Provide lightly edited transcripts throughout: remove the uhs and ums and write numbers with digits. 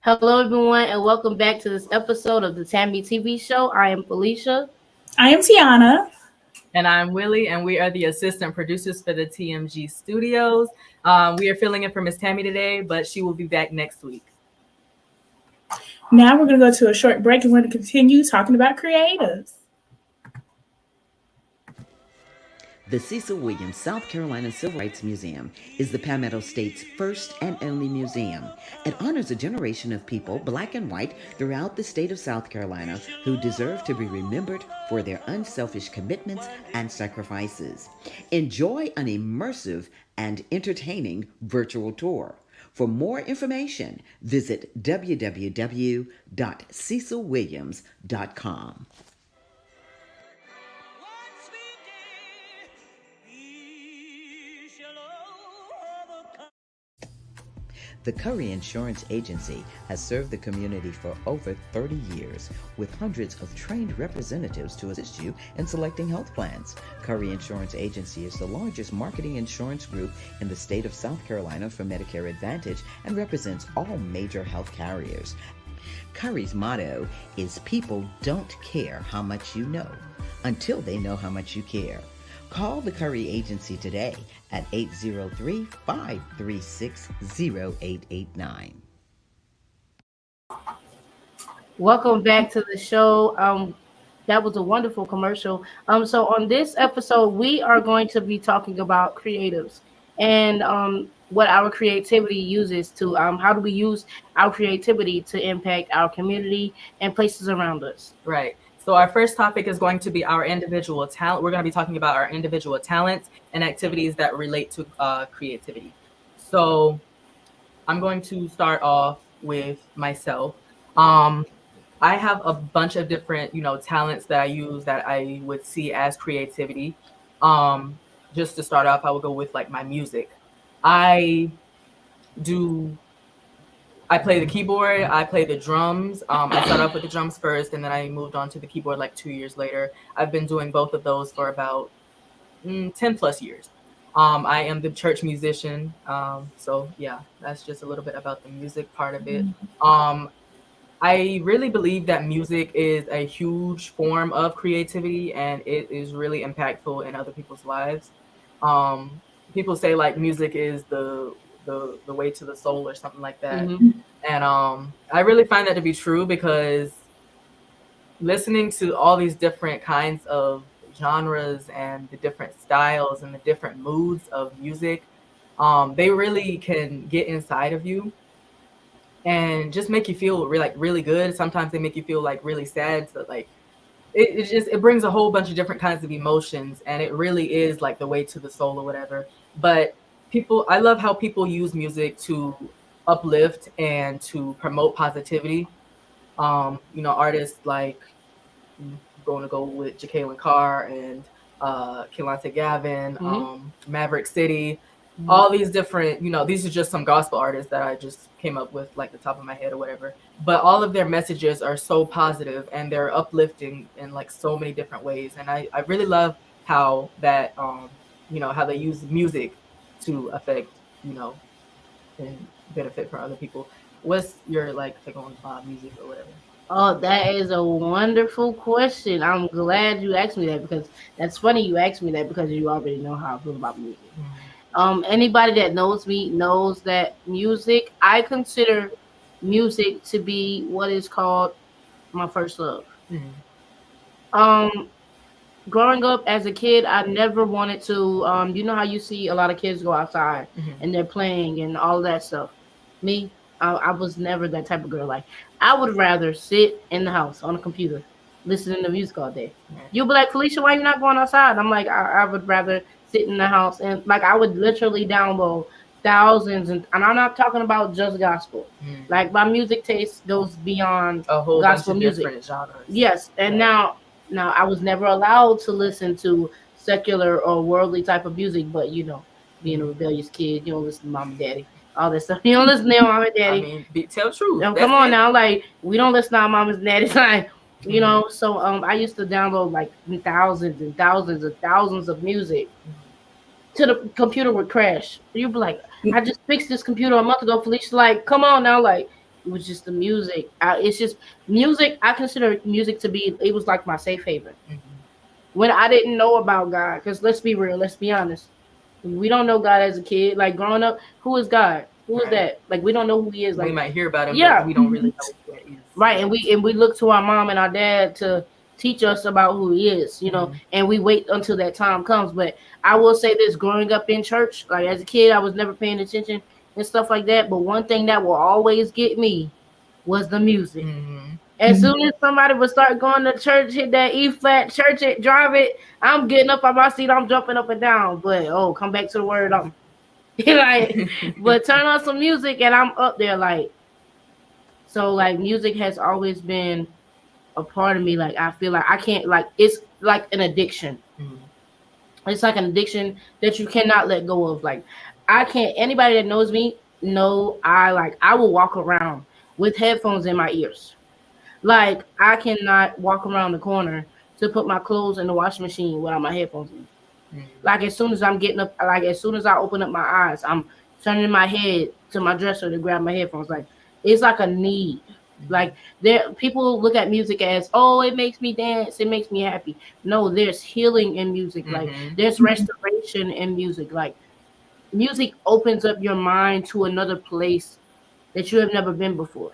Hello, everyone, and welcome back to this episode of the Tammy TV Show. I am Felicia. I am Tiana. And I'm Willie, and we are the assistant producers for the TMG Studios. We are filling in for Miss Tammy today, but she will be back next week. Now we're going to go to a short break and we're going to continue talking about creatives. The Cecil Williams South Carolina Civil Rights Museum is the Palmetto State's first and only museum. It honors a generation of people, black and white, throughout the state of South Carolina who deserve to be remembered for their unselfish commitments and sacrifices. Enjoy an immersive and entertaining virtual tour. For more information, visit www.cecilwilliams.com. The Curry Insurance Agency has served the community for over 30 years with hundreds of trained representatives to assist you in selecting health plans. Curry Insurance Agency is the largest marketing insurance group in the state of South Carolina for Medicare Advantage and represents all major health carriers. Curry's motto is people don't care how much you know until they know how much you care. Call the Curry Agency today at 803-536-0889. Welcome back to the show. That was a wonderful commercial. So on this episode, we are going to be talking about creatives and what our creativity uses to how do we use our creativity to impact our community and places around us. Right. So our first topic is going to be our individual talent. We're going to be talking about our individual talents and activities that relate to creativity. So I'm going to start off with myself. I have a bunch of different, talents that I use that I would see as creativity. Just to start off, I will go with like my music. I play the keyboard, I play the drums. I started off with the drums first, and then I moved on to the keyboard like 2 years later. I've been doing both of those for about 10 plus years. I am the church musician. So yeah, that's just a little bit about the music part of it. I really believe that music is a huge form of creativity, and it is really impactful in other people's lives. People say like music is the way to the soul or something like that. And I really find that to be true because listening to all these different kinds of genres and the different styles and the different moods of music, they really can get inside of you and just make you feel really good. Sometimes they make you feel like really sad. So like it brings a whole bunch of different kinds of emotions, and it really is like the way to the soul or whatever. But I love how people use music to uplift and to promote positivity. Artists like going to go with Jacqueline Carr and Kehlani Gavin, Maverick City, all these different, these are just some gospel artists that I just came up with like the top of my head or whatever. But all of their messages are so positive and they're uplifting in like so many different ways. And I really love how that, how they use music to affect, and benefit for other people. What's your take on music or whatever? Oh, that is a wonderful question. I'm glad you asked me that because that's funny you asked me that because you already know how I feel about music. Anybody that knows me knows that I consider music to be what is called my first love. Growing up as a kid, I never wanted to, you know how you see a lot of kids go outside and they're playing and all that stuff. Me, I was never that type of girl. Like, I would rather sit in the house on a computer, listening to music all day. You'll be like, Felicia, why you not going outside? I'm like, I would rather sit in the house. And like, I would literally download thousands. And I'm not talking about just gospel. Like, my music taste goes beyond a whole gospel bunch of music. Different genres. Yes. And now I was never allowed to listen to secular or worldly type of music, but being a rebellious kid, you don't listen to mom and daddy, all that stuff. You don't listen to your mom and daddy. I mean, tell the truth. Now, come on now, like we don't listen to our mom and daddy. Like, so I used to download like thousands and thousands and thousands of music. To the computer would crash. You'd be like, I just fixed this computer a month ago. Felicia's like, come on now, like It was just the music. It's just music. I consider music to be. It was like my safe haven when I didn't know about God. Because let's be real. Let's be honest. We don't know God as a kid. Like growing up, who is God? Who is Right. that? Like we don't know who he is. We Like might hear about him, but yeah, we don't really know who that is. right. And we look to our mom and our dad to teach us about who he is. And we wait until that time comes. But I will say this: growing up in church, like as a kid, I was never paying attention and stuff like that. But one thing that will always get me was the music. As soon as somebody would start going to church, hit that E flat, church it, drive it, I'm getting up on my seat, I'm jumping up and down. But come back to the word, I'm like, but turn on some music and I'm up there like. So like, music has always been a part of me. Like I feel like I can't like it's like an addiction. It's like an addiction that you cannot let go of. Like I can't. Anybody that knows me know I will walk around with headphones in my ears. Like I cannot walk around the corner to put my clothes in the washing machine without my headphones in. Like as soon as I'm getting up, like as soon as I open up my eyes, I'm turning my head to my dresser to grab my headphones. Like it's like a need. Like there, people look at music as, oh, it makes me dance, it makes me happy. No, there's healing in music. Like there's restoration in music. Like music opens up your mind to another place that you have never been before.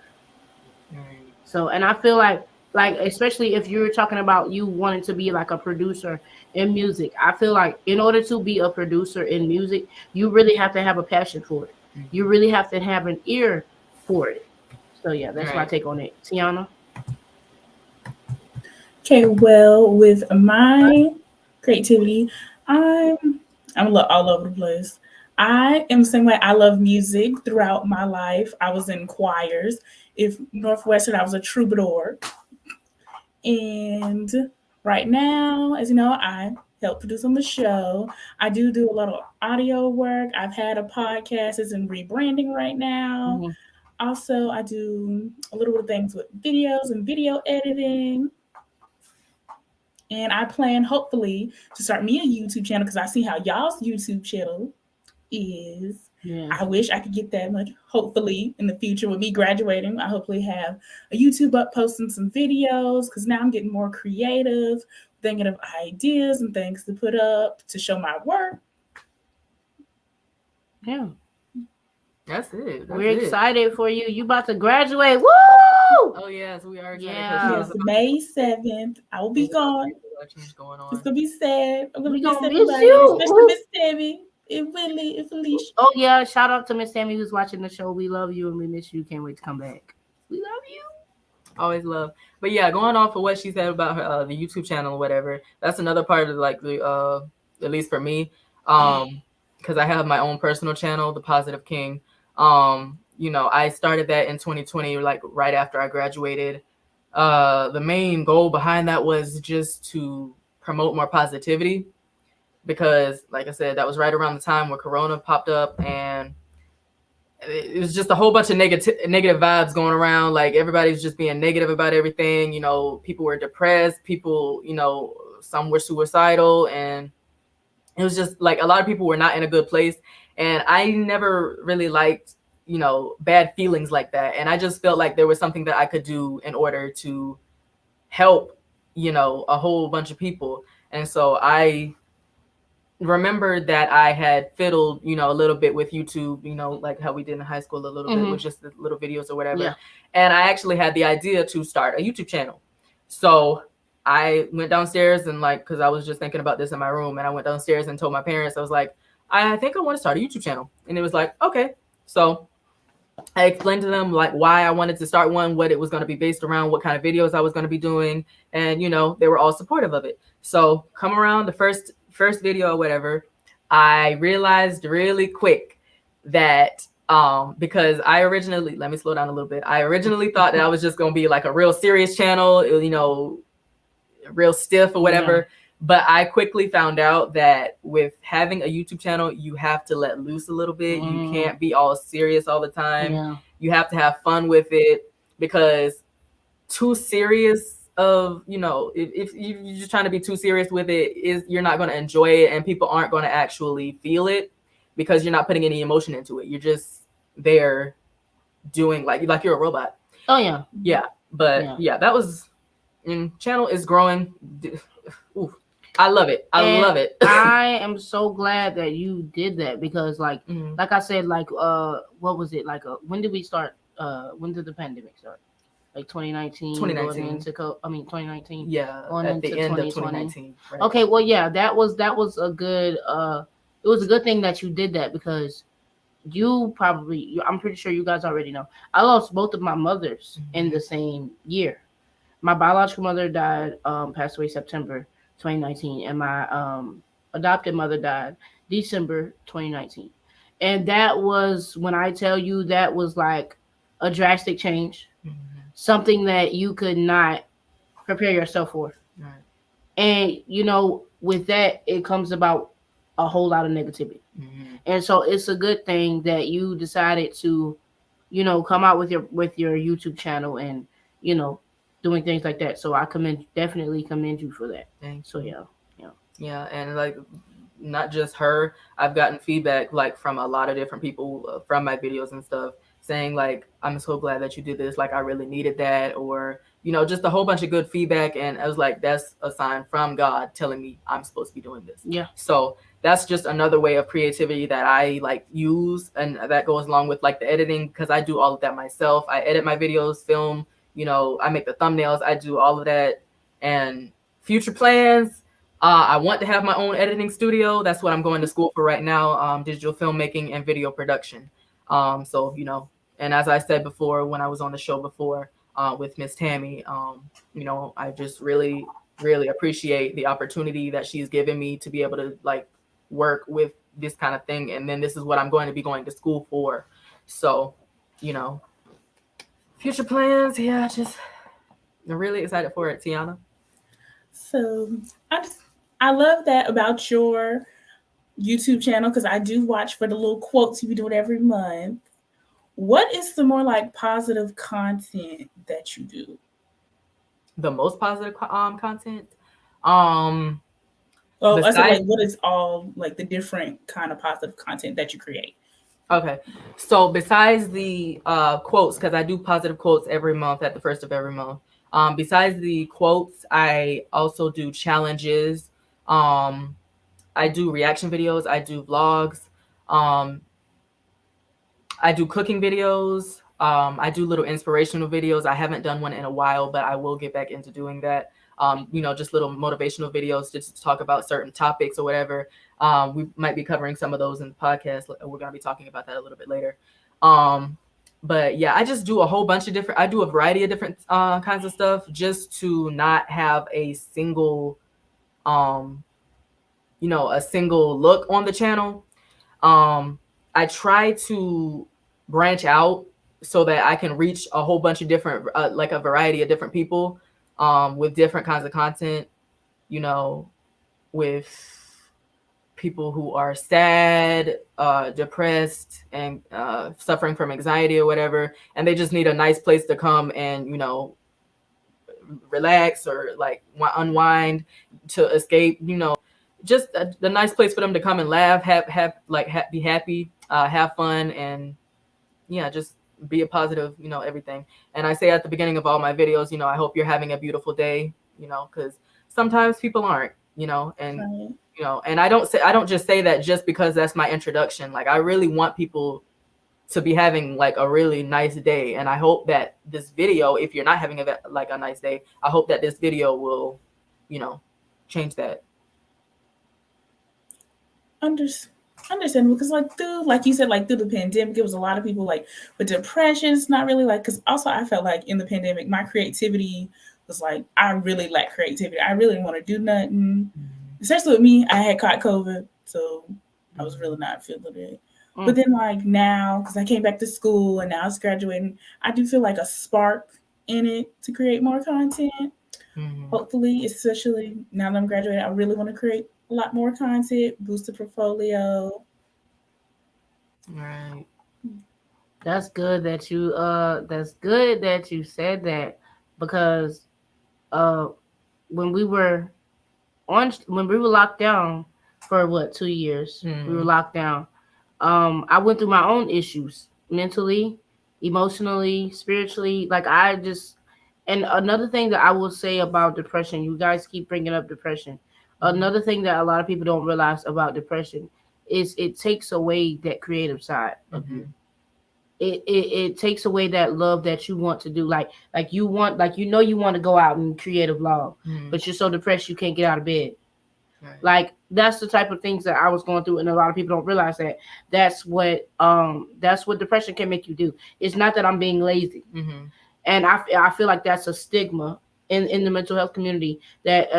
So, and I feel like especially if you're talking about you wanting to be like a producer in music, I feel like in order to be a producer in music, you really have to have a passion for it. You really have to have an ear for it. So yeah, that's my take on it. Tiana? Okay, well, with my creativity, I'm all over the place. I am the same way. I love music throughout my life. I was in choirs. If Northwestern, I was a troubadour. And right now, as you know, I help produce on the show. I do a lot of audio work. I've had a podcast. It's in rebranding right now. Also, I do a little bit of things with videos and video editing. And I plan, hopefully, to start me a YouTube channel because I see how y'all's YouTube channel is. Yeah. I wish I could get that much. Hopefully, in the future, with me graduating, I hopefully have a YouTube up posting some videos because now I'm getting more creative, thinking of ideas and things to put up to show my work. Yeah. That's it. We're excited for you. You about to graduate. Woo! Oh yes, we are excited. Yes, May 7th. I will be gone. Going on. It's gonna be sad. I'm gonna miss everybody, you, especially Miss Tammy. And Willie and Felicia. Oh yeah, shout out to Miss Tammy who's watching the show. We love you and we miss you. Can't wait to come back. We love you. Always love. But yeah, going off of what she said about her the YouTube channel or whatever, that's another part of like the at least for me, because I have my own personal channel, The Positive King. I started that in 2020, like right after I graduated. The main goal behind that was just to promote more positivity because, like I said, that was right around the time where Corona popped up and it was just a whole bunch of negative vibes going around. Like everybody's just being negative about everything. People were depressed. People, some were suicidal, and it was just like a lot of people were not in a good place. And I never really liked, bad feelings like that. And I just felt like there was something that I could do in order to help, a whole bunch of people. And so I remembered that I had fiddled, a little bit with YouTube, like how we did in high school a little bit with just the little videos or whatever. Yeah. And I actually had the idea to start a YouTube channel. So I went downstairs and because I was just thinking about this in my room, and I went downstairs and told my parents, I was like, I think I want to start a YouTube channel. And it was like, okay. So I explained to them why I wanted to start one, what it was going to be based around, what kind of videos I was going to be doing. And, they were all supportive of it. So come around the first video or whatever, I realized really quick that because I originally, let me slow down a little bit. I originally thought that I was just going to be like a real serious channel, real stiff or whatever. Yeah. But I quickly found out that with having a YouTube channel, you have to let loose a little bit. You can't be all serious all the time. Yeah. You have to have fun with it, because too serious if you're just trying to be too serious with it, you're not going to enjoy it, and people aren't going to actually feel it because you're not putting any emotion into it. You're just there doing like you're a robot. Oh yeah. Yeah, but yeah, that was channel is growing. Ooh, I love it. I love it. I am so glad that you did that because like I said, like what was it? Like when did we start? When did the pandemic start? Like 2019, 2019. going into 2019. Yeah, going at into the end 2020. of 2019. Right. Okay, well yeah, that was a good it was a good thing that you did that because I'm pretty sure you guys already know. I lost both of my mothers in the same year. My biological mother died, passed away September 2019, and my adopted mother died December 2019. And that was when I tell you that was like a drastic change, something that you could not prepare yourself for. Right. And with that, it comes about a whole lot of negativity. And so it's a good thing that you decided to, come out with your YouTube channel and doing things like that. So I definitely commend you for that. Thanks. So yeah. Yeah, and like not just her, I've gotten feedback like from a lot of different people from my videos and stuff saying like, I'm so glad that you did this, like I really needed that, or just a whole bunch of good feedback. And I was like, that's a sign from God telling me I'm supposed to be doing this. Yeah. So that's just another way of creativity that I like use, and that goes along with like the editing, because I do all of that myself. I edit my videos, film, I make the thumbnails, I do all of that. And future plans, I want to have my own editing studio. That's what I'm going to school for right now, digital filmmaking and video production. So, and as I said before, when I was on the show before with Miss Tammy, I just really, really appreciate the opportunity that she's given me to be able to like work with this kind of thing. And then this is what I'm going to be going to school for. So, future plans. Yeah, I'm really excited for it, Tiana. So I love that about your YouTube channel because I do watch for the little quotes you do it every month. What is the more like positive content that you do? The most positive content? I said like what is all like the different kind of positive content that you create? Okay, so besides the quotes, because I do positive quotes every month at the first of every month. Besides the quotes, I also do challenges. I do reaction videos. I do vlogs. I do cooking videos. I do little inspirational videos. I haven't done one in a while, but I will get back into doing that. Just little motivational videos just to talk about certain topics or whatever. We might be covering some of those in the podcast. We're going to be talking about that a little bit later. But yeah, I just do a whole bunch of I do a variety of different kinds of stuff just to not have a single, a single look on the channel. I try to branch out so that I can reach a whole bunch of different, like a variety of different people with different kinds of content, with people who are sad, depressed, and suffering from anxiety or whatever, and they just need a nice place to come and relax or like unwind to escape, just a nice place for them to come and laugh, be happy, have fun, and yeah, just be a positive, everything. And I say at the beginning of all my videos, I hope you're having a beautiful day, because sometimes people aren't, and right. And I don't just say that just because that's my introduction. Like I really want people to be having like a really nice day, and I hope that this video, if you're not having a nice day, I hope that this video will, change that. Understandable, because like you said, like through the pandemic, it was a lot of people like with depression. It's not really like, because also I felt like in the pandemic my creativity was like, I really lack creativity. I really didn't want to do nothing. Especially with me, I had caught COVID, so I was really not feeling it. But then like now, because I came back to school and now I was graduating, I do feel like a spark in it to create more content. Hopefully, especially now that I'm graduating, I really want to create a lot more content, boost the portfolio. Right. That's good that you said that, because when we were locked down for 2 years, we were locked down. I went through my own issues mentally emotionally, spiritually. Like I just, and another thing that I will say about depression, you guys keep bringing up depression. Another thing that a lot of people don't realize about depression is it takes away that creative side of you. It takes away that love that you want to do. Like you want, like you know, you want to go out and creative love, but you're so depressed you can't get out of bed. Right. Like that's the type of things that I was going through, and a lot of people don't realize that that's what depression can make you do. It's not that I'm being lazy, and I feel like that's a stigma in the mental health community that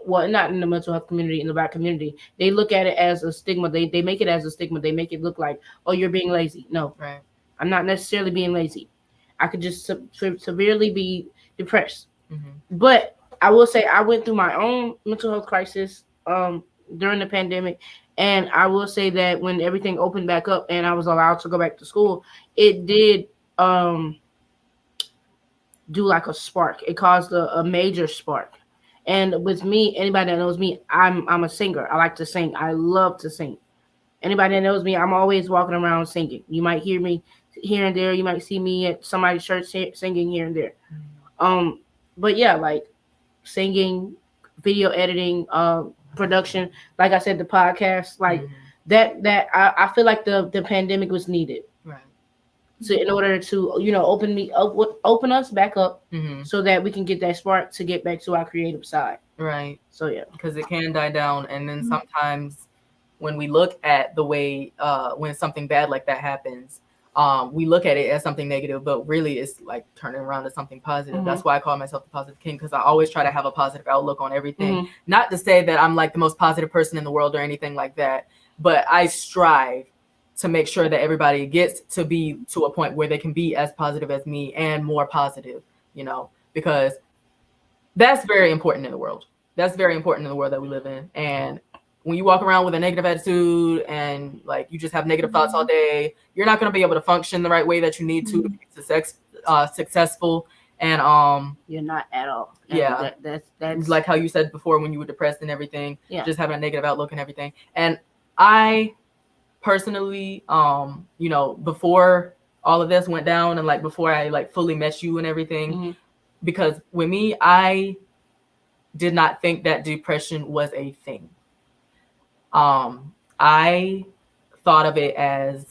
well, not in the mental health community, in the Black community, they look at it as a stigma. They make it as a stigma. They make it look like, oh, you're being lazy. No, Right. I'm not necessarily being lazy. I could just severely be depressed. But I will say I went through my own mental health crisis during the pandemic, and I will say that when everything opened back up and I was allowed to go back to school, it did do like a spark. It caused a major spark. And with me, anybody that knows me, I'm a singer. I like to sing. I love to sing. Anybody that knows me, I'm always walking around singing. You might hear me here and there. You might see me at somebody's church singing here and there. But yeah, like singing, video editing, production. Like I said, the podcast, like that. I feel like the pandemic was needed. Right. So in order to open us back up, so that we can get that spark to get back to our creative side. Right. So yeah, because it can die down, and then sometimes when we look at the way when something bad like that happens, we look at it as something negative, but really it's like turning around to something positive. That's why I call myself the positive king, because I always try to have a positive outlook on everything. Not to say that I'm like the most positive person in the world or anything like that, but I strive to make sure that everybody gets to be to a point where they can be as positive as me and more positive, because that's very important in the world. That's very important in the world that we live in. And when you walk around with a negative attitude and like you just have negative thoughts all day, you're not going to be able to function the right way that you need to be successful. And you're not at all. And yeah, that's like how you said before when you were depressed and everything. Yeah. Just having a negative outlook and everything. And I personally, before all of this went down and like before I like fully met you and everything, because with me, I did not think that depression was a thing. I thought of it as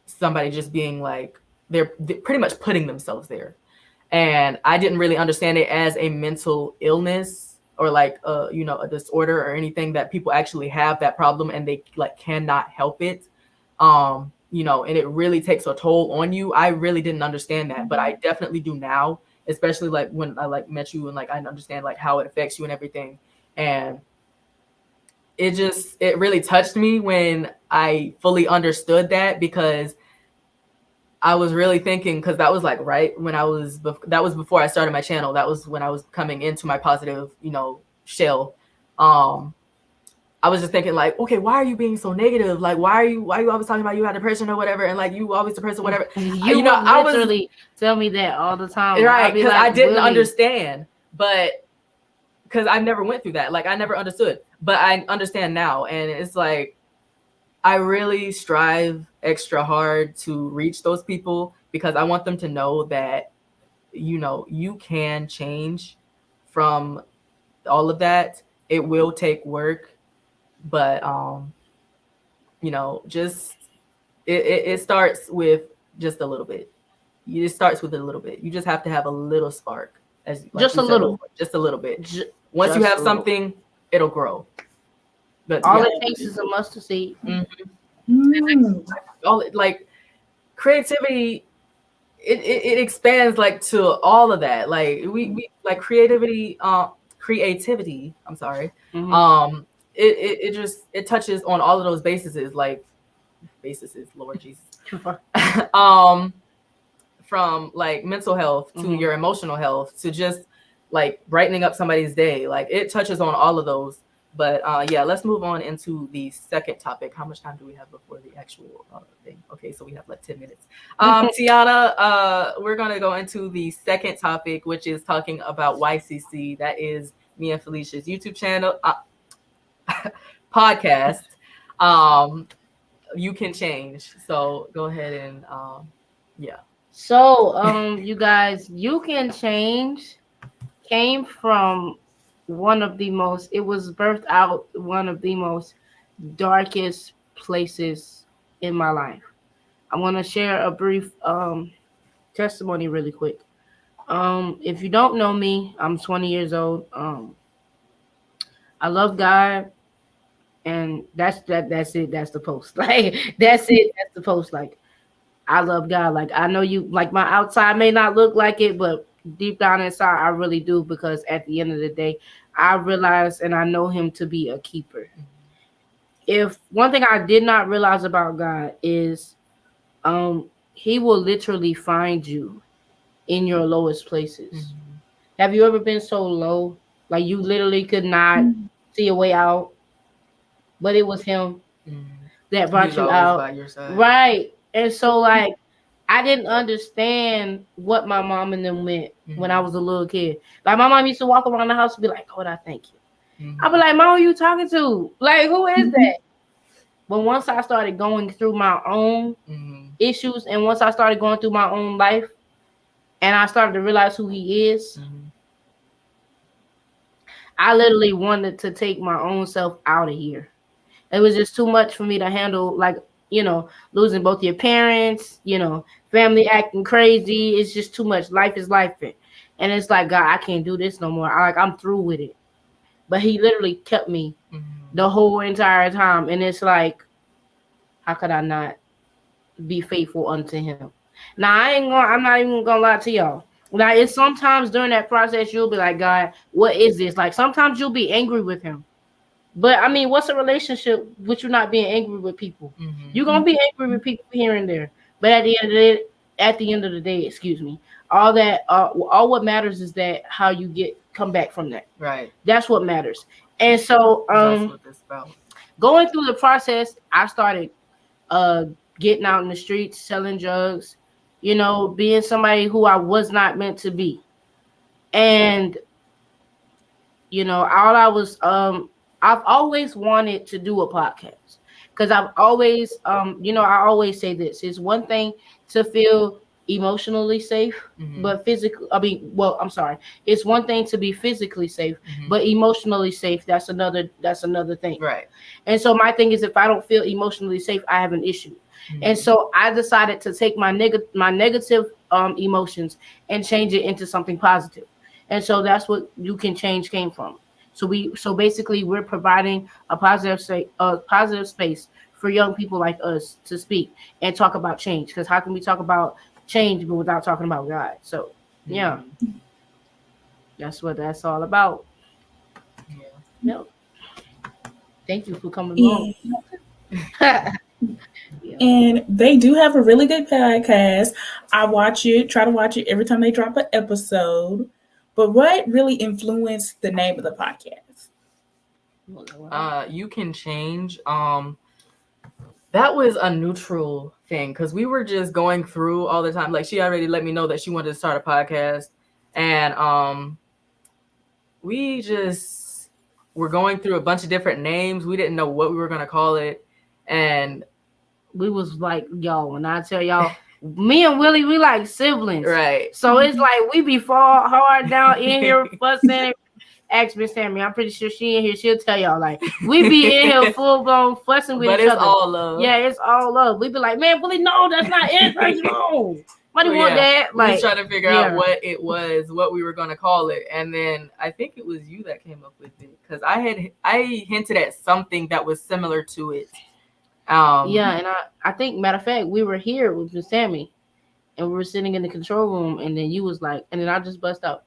somebody just being like, they're pretty much putting themselves there. And I didn't really understand it as a mental illness or like, a disorder or anything that people actually have that problem and they like cannot help it. And it really takes a toll on you. I really didn't understand that, but I definitely do now, especially like when I like met you and like I understand like how it affects you and everything. And it really touched me when I fully understood that, because I was really thinking, because that was like right when that was before I started my channel. That was when I was coming into my positive, shell. I was just thinking like, okay, why are you being so negative? Like, why are you always talking about you had depression or whatever? And like, you always depressed or whatever. I literally tell me that all the time. Right. Because I didn't understand, but because I never went through that. Like I never understood, but I understand now. And it's like, I really strive extra hard to reach those people because I want them to know that, you can change from all of that. It will take work, but, just, it starts with just a little bit. It starts with a little bit. You just have to have a little spark. Just a little bit. Once you have something, it'll grow. But all it takes is a mustard seed. Like creativity, it expands like to all of that. Like we like creativity. I'm sorry. It touches on all of those bases. Lord Jesus. From like mental health to your emotional health to just like brightening up somebody's day. Like it touches on all of those. But let's move on into the second topic. How much time do we have before the actual thing? Okay, so we have like 10 minutes. Tiana, we're going to go into the second topic, which is talking about YCC. That is me and Felicia's YouTube channel, podcast. You Can Change. So go ahead and, So, you guys, you can change came from one of the most. It was birthed out one of the most darkest places in my life. I want to share a brief testimony really quick. If you don't know me, I'm 20 years old. I love God, and that's it. That's the post. Like that's it. That's the post. Like I love God. Like I know you. Like my outside may not look like it, but deep down inside, I really do. Because at the end of the day, I realize and I know Him to be a keeper. If one thing I did not realize about God is, He will literally find you in your lowest places. Have you ever been so low, like you literally could not see a way out, but it was Him that brought He's you always out, by your side. right? And so, like, I didn't understand what my mom and them meant when I was a little kid. Like, my mom used to walk around the house and be like, "Lord, I thank you." I'd be like, "Mom, who you talking to? Like, who is that?" But once I started going through my own issues, and once I started going through my own life, and I started to realize who He is, I literally wanted to take my own self out of here. It was just too much for me to handle, like, losing both your parents, family acting crazy. It's just too much. Life is life. And it's like, God, I can't do this no more. I'm through with it. But He literally kept me the whole entire time. And it's like, how could I not be faithful unto Him? Now I'm not even gonna lie to y'all. Like, it's sometimes during that process you'll be like, God, what is this? Like, sometimes you'll be angry with Him. But I mean, what's a relationship with you not being angry with people? You're gonna be angry with people here and there. But at the end of the day, excuse me, all what matters is that how you come back from that. Right. That's what matters. And so that's what this about. Going through the process, I started getting out in the streets, selling drugs, being somebody who I was not meant to be. And all I was I've always wanted to do a podcast, because I've always I always say this: it's one thing to feel emotionally safe, but physically, I'm sorry, it's one thing to be physically safe, but emotionally safe, that's another thing. Right. And so my thing is, if I don't feel emotionally safe, I have an issue. And so I decided to take my negative emotions and change it into something positive. And so that's what You Can Change came from. So basically we're providing a positive space for young people like us to speak and talk about change. Because how can we talk about change but without talking about God? So yeah, that's what that's all about. No, thank you for coming along. And they do have a really good podcast. I watch it, try to watch it every time they drop an episode. But what really influenced the name of the podcast? You Can Change. That was a neutral thing, because we were just going through all the time. Like, she already let me know that she wanted to start a podcast, and we just were going through a bunch of different names. We didn't know what we were gonna call it, and we was like, y'all, when I tell y'all, me and Willie, we like siblings, right? So it's like we be fall hard down in here fussing. Ask Miss Tammy, I'm pretty sure she in here. She'll tell y'all, like, we be in here full blown fussing with each other. But it's all love. Yeah, it's all love. We be like, man, Willie, no, that's not it. That's wrong. Why do you want that? Like, we trying to figure out what it was, what we were gonna call it, and then I think it was you that came up with it, because I hinted at something that was similar to it. And I think, matter of fact, we were here with Miss Tammy, and we were sitting in the control room, and then you was like, and then I just bust out,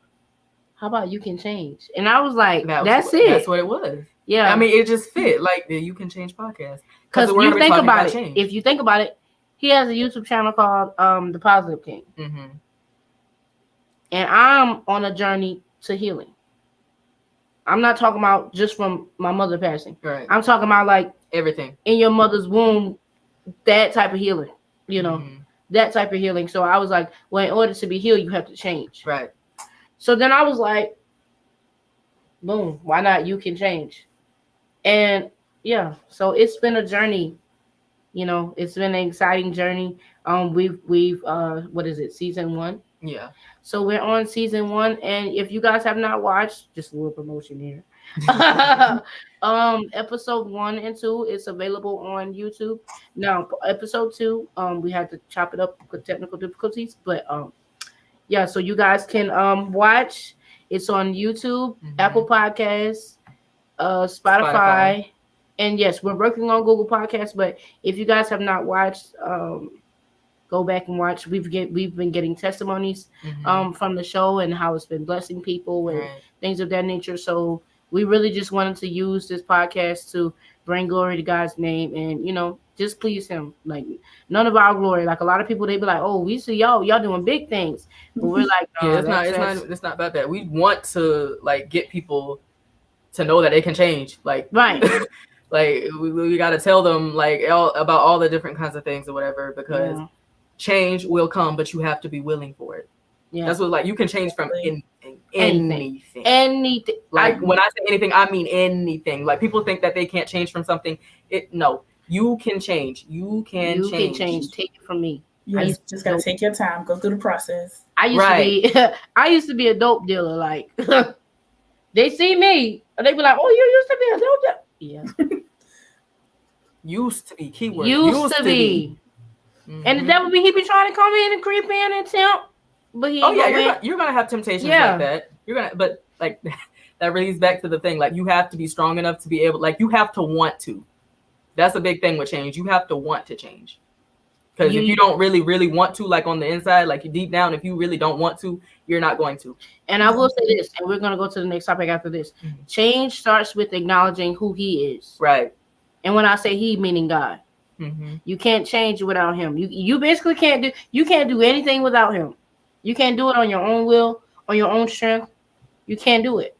how about You Can Change? And I was like, that's it. That's what it was. Yeah. I mean, it just fit, like, the You Can Change podcast. Because you think about it. If you think about it, he has a YouTube channel called The Positive King. And I'm on a journey to healing. I'm not talking about just from my mother passing. Right. I'm talking about, like, everything. In your mother's womb, that type of healing. That type of healing. So I was like, well, in order to be healed, you have to change. Right. So then I was like, boom, why not You Can Change? And yeah, so it's been a journey. It's been an exciting journey. We've what is it, season 1? Yeah. So we're on season 1, and if you guys have not watched, just a little promotion here. Episode 1 and 2 is available on YouTube. Now, episode 2, we had to chop it up with technical difficulties, but yeah, so you guys can watch. It's on YouTube, Apple Podcasts, Spotify, and yes, we're working on Google Podcasts. But if you guys have not watched, go back and watch. We've been getting testimonies from the show and how it's been blessing people and things of that nature. So we really just wanted to use this podcast to bring glory to God's name and just please Him. Like none of our glory. Like a lot of people, they be like, "Oh, we see y'all doing big things," but we're like, "Yeah, it's not about that. We want to like get people to know that they can change. Like right." Like we got to tell them like about all the different kinds of things or whatever, because change will come, but you have to be willing for it. Yeah. That's what, like, you can change from anything. Like when I say anything, I mean anything. Like people think that they can't change from something. No, you can change. You can change. Take it from me. You just gotta take your time, go through the process. I used to be a dope dealer. Like they see me, they be like, "Oh, you used to be a dope dealer." Yeah. Used to be, keyword. Used to be. And the devil he be trying to come in and creep in and tempt, but he. You're gonna have temptations like that. But like that relates back to the thing. Like you have to be strong enough to be able. Like you have to want to. That's a big thing with change. You have to want to change. Because if you don't really, really want to, like on the inside, like you deep down, if you really don't want to, you're not going to. And I will say this, and we're gonna go to the next topic after this. Change starts with acknowledging who He is. Right. And when I say He, meaning God. You can't change without Him. You basically can't do anything without Him. You can't do it on your own will, on your own strength. You can't do it,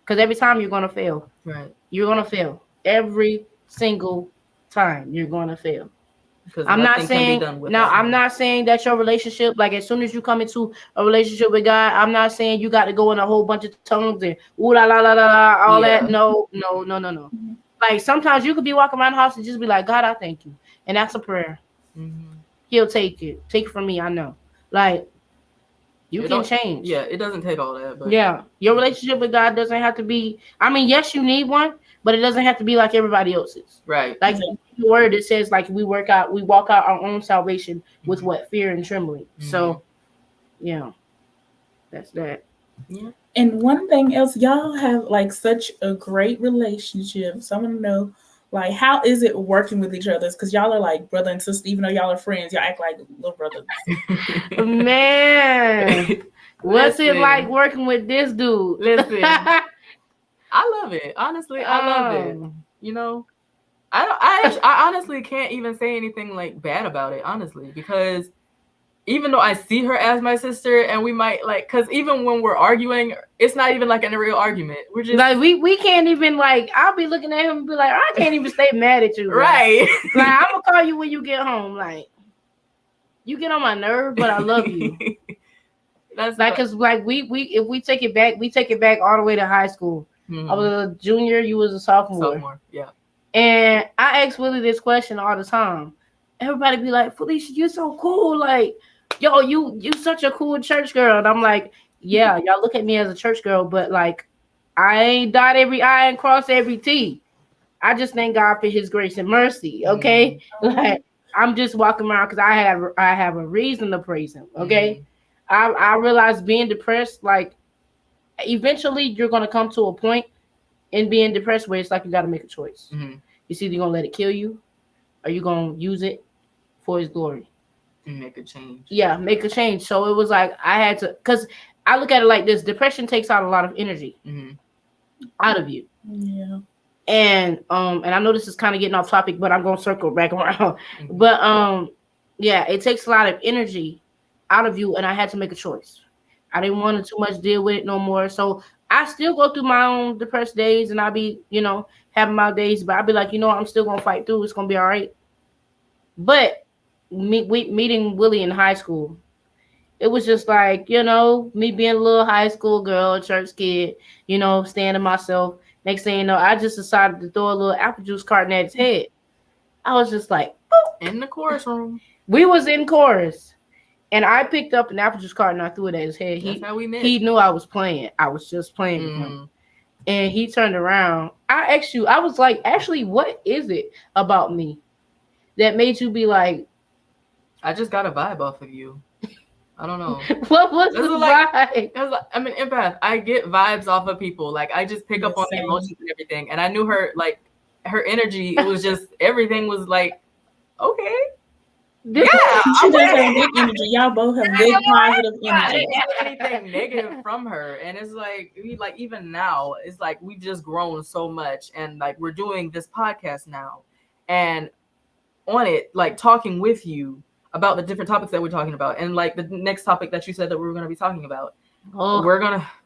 because every time you're gonna fail. Right. You're gonna fail every single time. You're gonna fail. I'm not saying that your relationship, like as soon as you come into a relationship with God, I'm not saying you got to go in a whole bunch of tongues and ooh la la la la all that. No. Like sometimes you could be walking around the house and just be like, "God, I thank you," and that's a prayer. He'll take it. Take it from me. I know. Like you can change. Yeah, it doesn't take all that. But yeah, your relationship with God doesn't have to be. I mean, yes, you need one, but it doesn't have to be like everybody else's. Right. Like the word, it says like we walk out our own salvation with what? Fear and trembling. So, yeah, that's that. Yeah. And one thing else, y'all have like such a great relationship. So I want to know, like, how is it working with each other? Because y'all are like brother and sister, even though y'all are friends, y'all act like little brothers. Man, what's it like working with this dude? Listen, I love it. Honestly, I love it. You know, I honestly can't even say anything like bad about it, honestly, because even though I see her as my sister, and we might like, because even when we're arguing, it's not even like a real argument. We're just like we can't even like. I'll be looking at him and be like, I can't even stay mad at you, right? Like I'm gonna call you when you get home. Like you get on my nerve, but I love you. That's like because like we if we take it back all the way to high school. I was a junior, you was a sophomore. Yeah. And I ask Willie this question all the time. Everybody be like, Felicia, you so cool. Like, yo, you such a cool church girl. And I'm like, yeah, y'all look at me as a church girl, but like, I ain't dot every I and cross every T. I just thank God for His grace and mercy. Okay, like I'm just walking around because I have a reason to praise Him. Okay, I realize being depressed, like, eventually you're gonna come to a point in being depressed where it's like you got to make a choice. It's either you're gonna let it kill you, or you're gonna use it for His glory. Make a change. Yeah, make a change. So it was like I had to, because I look at it like this: depression takes out a lot of energy out of you. Yeah. And I know this is kind of getting off topic, but I'm gonna circle back around. But yeah, it takes a lot of energy out of you, and I had to make a choice. I didn't want to too much deal with it no more. So I still go through my own depressed days, and I be, having my days, but I'll be like, I'm still gonna fight through. It's gonna be all right. But meeting Willie in high school, it was just like, me being a little high school girl, a church kid, staying to myself. Next thing you know, I just decided to throw a little apple juice carton at his head. I was just like, boop. In the chorus room. We was in chorus, and I picked up an apple juice cart and I threw it at his head. That's how we met. He knew I was playing. I was just playing with him. And he turned around. I asked you, I was like, actually, what is it about me that made you be like, I just got a vibe off of you. I don't know. What was the vibe? I'm an empath. I get vibes off of people. Like, I just pick up on the emotions and everything. And I knew her, like, her energy, it was just, everything was like, okay. Yeah, she does have big energy. Y'all both have big positive energy. I didn't get anything negative from her, and it's like even now, it's like we've just grown so much, and like we're doing this podcast now, and on it, like talking with you about the different topics that we're talking about, and like the next topic that you said that we were going to be talking about. Oh,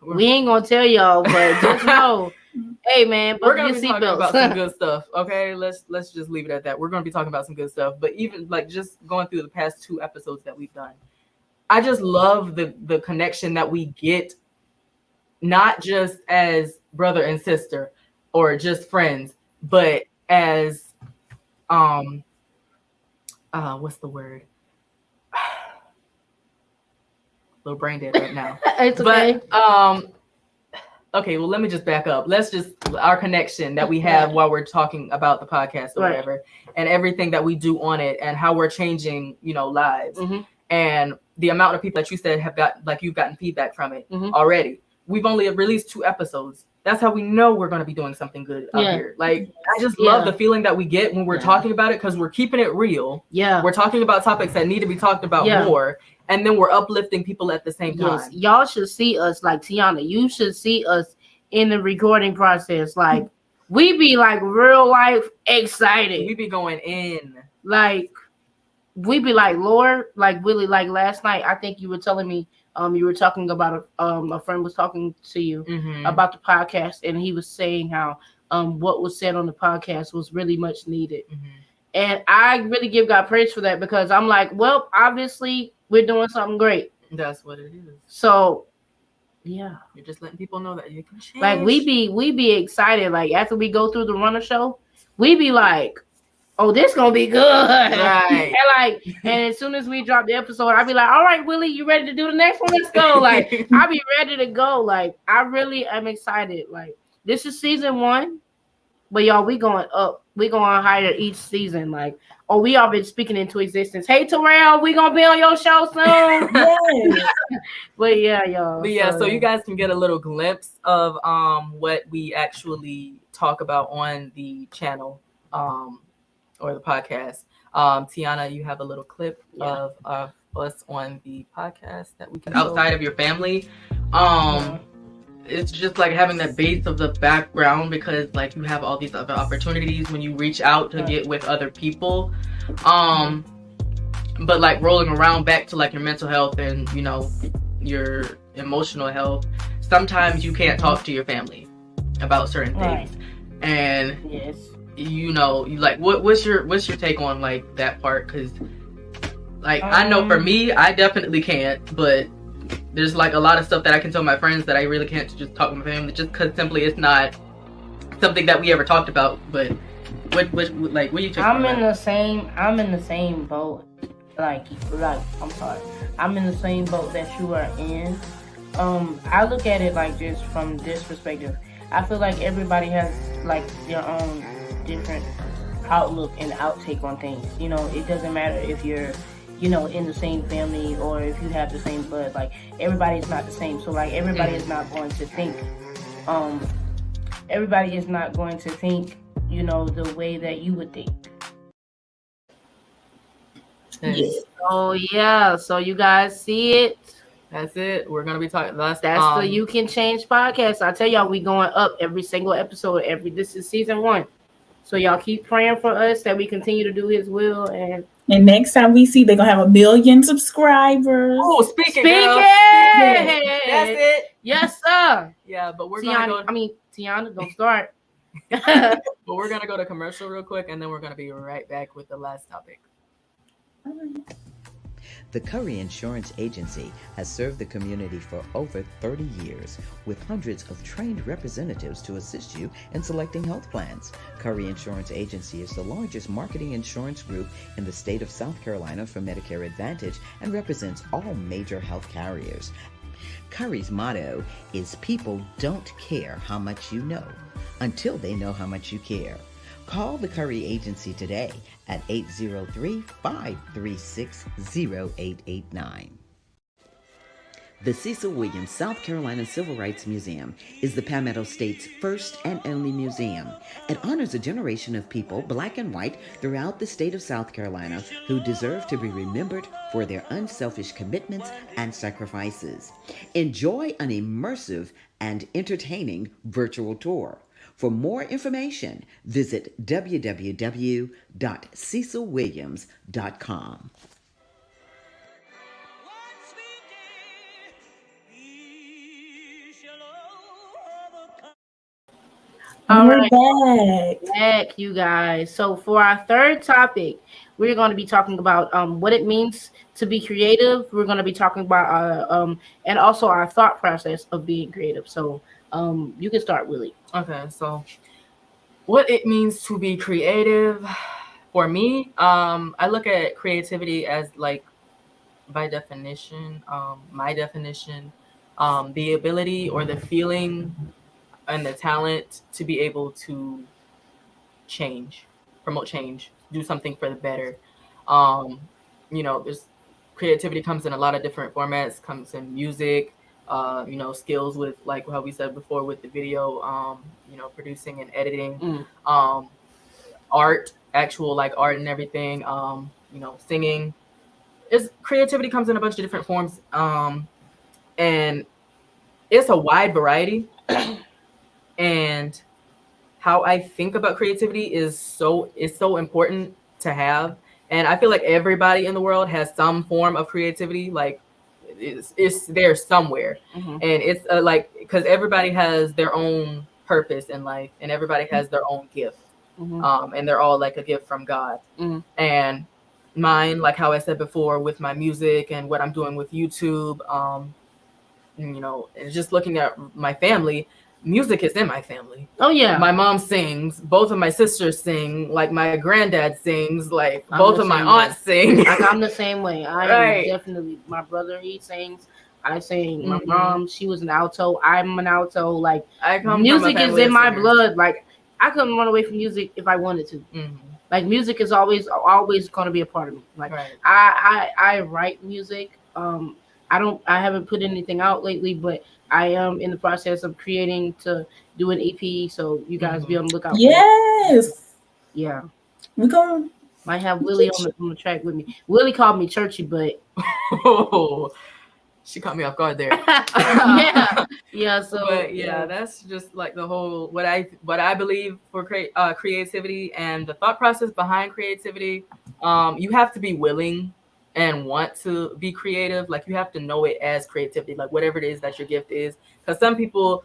we ain't gonna tell y'all, but just know. Hey man, we're gonna be talking about some good stuff. Okay, let's just leave it at that. We're gonna be talking about some good stuff. But even like just going through the past 2 episodes that we've done, I just love the connection that we get, not just as brother and sister or just friends, but as what's the word? Little brain dead right now. It's okay. But okay, well, let me just back up. Let's just our connection that we have while we're talking about the podcast or whatever, and everything that we do on it, and how we're changing, lives, and the amount of people that you said you've gotten feedback from it already. We've only released 2 episodes. That's how we know we're going to be doing something good out here. Like, I just love the feeling that we get when we're talking about it, because we're keeping it real. Yeah, we're talking about topics that need to be talked about more. And then we're uplifting people at the same time. Yes, y'all should see us, like Tiana. You should see us in the recording process. Like, we be like real life excited. We be going in. Like, we be like, Lord, like really, like last night, I think you were telling me, you were talking about a friend was talking to you about the podcast, and he was saying how what was said on the podcast was really much needed. And I really give God praise for that, because I'm like, well, obviously we're doing something great. That's what it is. So, yeah, you're just letting people know that you can change. Like we be excited. Like after we go through the runner show, we be like, oh, this gonna be good. Right. and as soon as we drop the episode, I'll be like, all right, Willie, you ready to do the next one? Let's go. Like I'll be ready to go. Like I really am excited. Like this is season 1. But y'all, we going up. We going higher each season. Like, we all been speaking into existence. Hey, Terrell, we gonna be on your show soon. But yeah, y'all. But yeah, so you guys can get a little glimpse of what we actually talk about on the channel or the podcast. Tiana, you have a little clip of us on the podcast that we can outside of your family. It's just like having that base of the background, because like you have all these other opportunities when you reach out to get with other people. But like rolling around back to like your mental health and your emotional health, sometimes you can't talk to your family about certain things. And what's your take on like that part? Because like I know for me, I definitely can't, but there's like a lot of stuff that I can tell my friends that I really can't just talk with my family, just because simply it's not something that we ever talked about. But what you take? I'm in the same boat. I'm sorry. I'm in the same boat that you are in. I look at it like just from this perspective. I feel like everybody has like their own different outlook and outtake on things. It doesn't matter if you're in the same family or if you have the same blood. Like everybody's not the same. So like everybody is not going to think the way that you would think. Oh yeah. So you guys see it. That's it. We're gonna be talking. That's the You Can Change podcast. I tell y'all, we going up every single episode. This is season 1. So y'all keep praying for us that we continue to do His will. And next time we see, they're gonna have 1 million subscribers. Oh, speaking. That's it. Yes, sir. Yeah, but we're Tiana, don't start. But we're gonna go to commercial real quick, and then we're gonna be right back with the last topic. The Curry Insurance Agency has served the community for over 30 years with hundreds of trained representatives to assist you in selecting health plans. Curry Insurance Agency is the largest marketing insurance group in the state of South Carolina for Medicare Advantage and represents all major health carriers. Curry's motto is people don't care how much you know until they know how much you care. Call the Curry Agency today at 803-536-0889. The Cecil Williams South Carolina Civil Rights Museum is the Palmetto State's first and only museum. It honors a generation of people, black and white, throughout the state of South Carolina who deserve to be remembered for their unselfish commitments and sacrifices. Enjoy an immersive and entertaining virtual tour. For more information, visit www.cecilwilliams.com. All We're right, back, you guys. So for our third topic, we're going to be talking about what it means to be creative. We're going to be talking about and also our thought process of being creative. So you can start, Willie. Okay, so what it means to be creative for me, I look at creativity as like, by definition, my definition, the ability or the feeling and the talent to be able to promote change, do something for the better. There's creativity comes in a lot of different formats, comes in music, skills with, like how we said before, with the video, producing and editing, art, actual like art and everything, singing. Creativity comes in a bunch of different forms, and it's a wide variety. And how I think about creativity is so important to have. And I feel like everybody in the world has some form of creativity, like it's there somewhere. And it's because everybody has their own purpose in life, and everybody has their own gift, and they're all like a gift from God. And mine, like how I said before, with my music and what I'm doing with YouTube, and just looking at my family. Music is in my family. Oh yeah. My mom sings. Both of my sisters sing. Like my granddad sings. Like both of my aunts sing. Like I'm the same way. I am definitely. My brother, he sings. I sing. My mom, she was an alto. I'm an alto. Like music is in my blood. Like I couldn't run away from music if I wanted to. Like music is always going to be a part of me. Like I write music. I haven't put anything out lately, but I am in the process of creating to do an EP, so you guys be on the lookout. Yes. Yeah. We're going. Might have Willie on the track with me. Willie called me churchy, but she caught me off guard there. Yeah. So, but that's just like the whole what I believe for creativity and the thought process behind creativity. You have to be willing and want to be creative. Like you have to know it as creativity, like whatever it is that your gift is. Because some people,